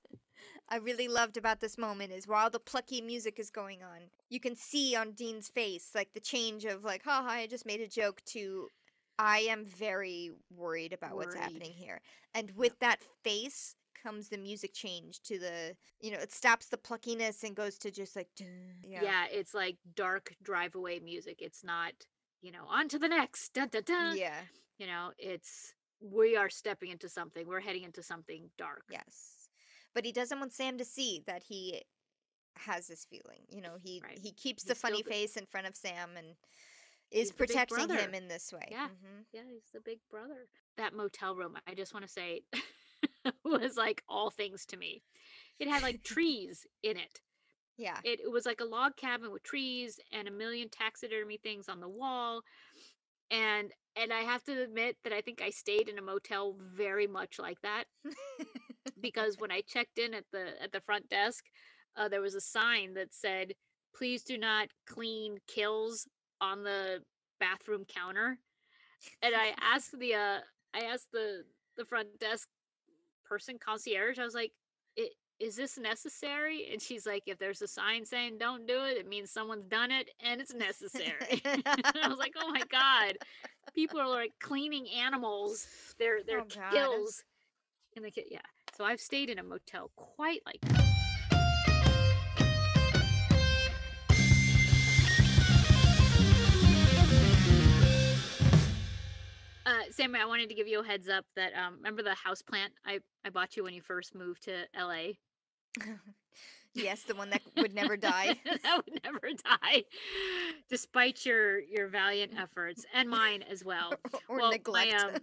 I really loved about this moment is while the plucky music is going on, you can see on Dean's face like the change of like, haha, I just made a joke to I am very worried about what's happening here. And with that face comes the music change to the, it stops the pluckiness and goes to just like, dun. Yeah, it's like dark drive away music. It's not, on to the next. Dun, dun, dun. Yeah. We are stepping into something. We're heading into something dark. Yes. But he doesn't want Sam to see that he has this feeling. He keeps the funny face in front of Sam and is protecting him in this way. Yeah. Yeah, he's the big brother. That motel room, I just want to say, was like all things to me. It had like trees in it. Yeah. It was like a log cabin with trees and a million taxidermy things on the wall. And I have to admit that I think I stayed in a motel very much like that. Because when I checked in at the front desk, there was a sign that said, "Please do not clean kills on the bathroom counter." And I asked the front desk person, concierge, I was like, "Is this necessary?" And she's like, "If there's a sign saying don't do it, it means someone's done it and it's necessary." I was like, "Oh my god, people are like cleaning animals, their kills." And yeah. So I've stayed in a motel quite like that. Sammy, I wanted to give you a heads up that remember the house plant I bought you when you first moved to LA? Yes, the one that would never die. That would never die, despite your valiant efforts and mine as well. Or neglect.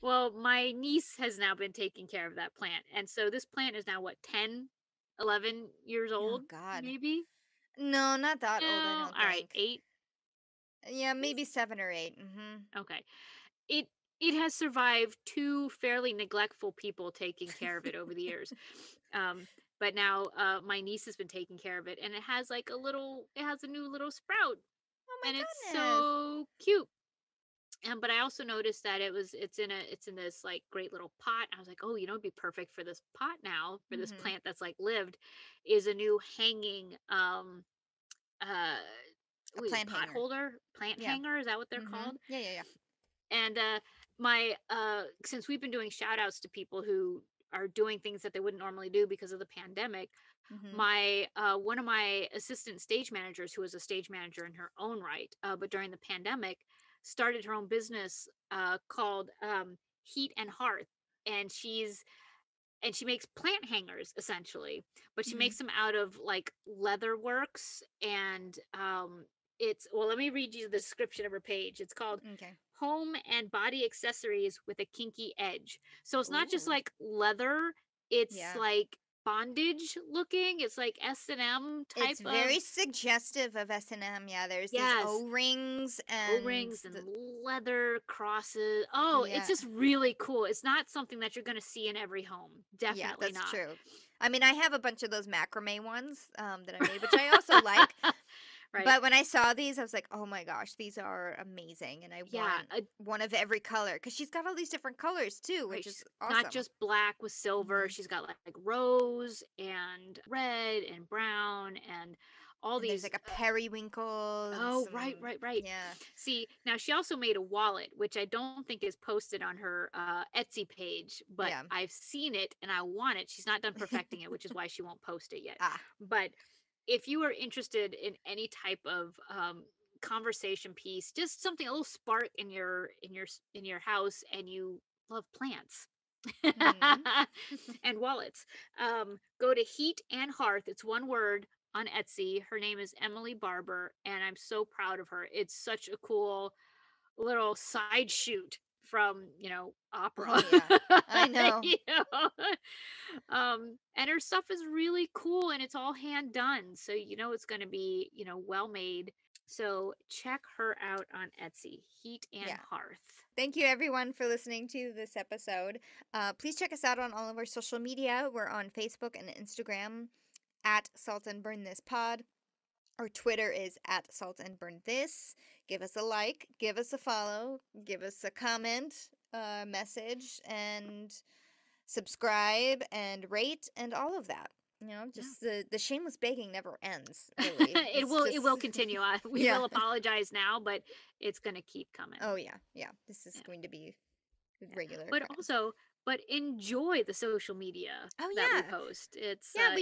Well, my niece has now been taking care of that plant, and so this plant is now what, 10, 11 years old? Oh God. Maybe. No, not that old. I don't think. All right, 8. Yeah, maybe 7 or 8. Mm-hmm. Okay. It has survived 2 fairly neglectful people taking care of it over the years. But now my niece has been taking care of it, and it has like it has a new little sprout. Oh my goodness. It's so cute. But I also noticed that it's in this like great little pot. I was like, oh, it'd be perfect for this pot now, for this plant that's like lived, is a new hanging plant pot hanger. Holder, plant hanger, is that what they're called? Yeah. And since we've been doing shout outs to people who are doing things that they wouldn't normally do because of the pandemic, my one of my assistant stage managers, who was a stage manager in her own right, but during the pandemic started her own business called Heat and Hearth, and she makes plant hangers essentially, but she makes them out of like leather works. And let me read you the description of her page. It's called Home and Body Accessories with a Kinky Edge. So it's not just like leather, it's like bondage looking. It's like S&M type. It's very suggestive of S&M. Yeah, there's these O-rings and leather crosses. Oh, it's just really cool. It's not something that you're going to see in every home. Definitely not. That's true. I mean, I have a bunch of those macrame ones that I made, which I also like. Right. But when I saw these, I was like, oh my gosh, these are amazing. And I want one of every color, because she's got all these different colors too, which is awesome. Not just black with silver. She's got like rose and red and brown and all And there's these like a periwinkle and Oh, some, right. yeah. See, now she also made a wallet, which I don't think is posted on her Etsy page, but Yeah. I've seen it and I want it. She's not done perfecting it, which is why she won't post it yet. Ah. But if you are interested in any type of conversation piece, just something a little spark in your house, and you love plants Mhm. and wallets, go to Heat and Hearth. It's one word on Etsy. Her name is Emily Barber, and I'm so proud of her. It's such a cool little side shoot from opera. Oh yeah. I know. you know? And her stuff is really cool, and it's all hand done, so it's going to be well made. So check her out on Etsy, Heat and Yeah. Hearth. Thank you, everyone, for listening to this episode. Please check us out on all of our social media. We're on Facebook and Instagram at Salt and Burn This Pod. Our Twitter is at Salt and Burn This. Give us a like, give us a follow, give us a comment, message, and subscribe and rate and all of that. Just the shameless begging never ends, really. It will continue. We Yeah. will apologize now, but it's going to keep coming. Oh yeah. This is Yeah. going to be regular But occurrence. but enjoy the social media Oh that we yeah. post. It's Yeah,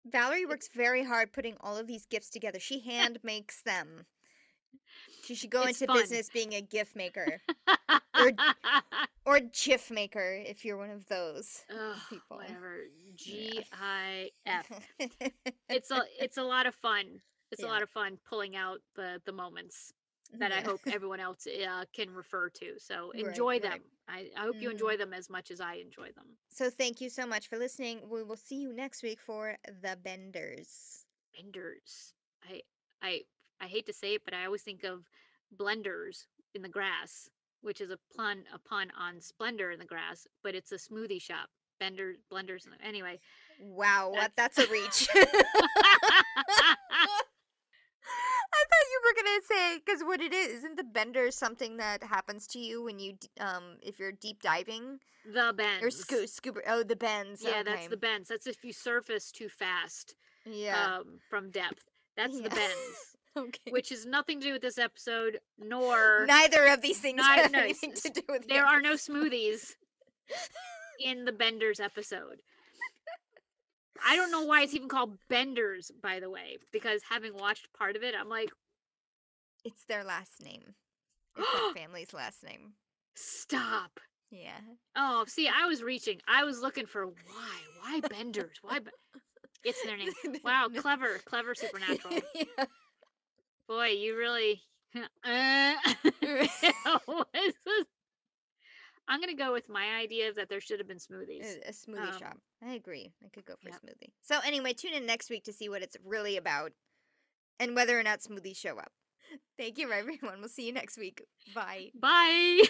Valerie works very hard putting all of these gifts together. She hand makes them. She should go it's into fun. business being a gift maker. Or GIF maker if you're one of those people. Whatever. GIF. It's a lot of fun. It's a lot of fun pulling out the moments that I hope everyone else can refer to. So enjoy them. Right. I hope you enjoy them as much as I enjoy them. So thank you so much for listening. We will see you next week for The Benders. Benders. I hate to say it, but I always think of blenders in the grass, which is a pun on splendor in the grass, but it's a smoothie shop. Blenders. Anyway. Wow, that's a reach. I thought you were gonna say, because what it is, isn't the bender something that happens to you when you if you're deep diving? The bends. Or scuba. Oh, the bends. Yeah, okay. that's the bends. That's if you surface too fast. Yeah. From depth. That's the bends. Okay. Which is nothing to do with this episode, nor neither of these things have anything to do with. There are no smoothies in the Benders episode. I don't know why it's even called Benders, by the way, because having watched part of it, I'm like, it's their last name. It's their family's last name. Stop. Yeah. Oh, see, I was reaching. I was looking for why. Why Benders? Why? It's their name. Wow, clever Supernatural. Yeah. Boy, you really. I'm gonna go with my idea that there should have been smoothies. A smoothie shop. I agree. I could go for a smoothie. So anyway, tune in next week to see what it's really about and whether or not smoothies show up. Thank you, everyone. We'll see you next week. Bye. Bye.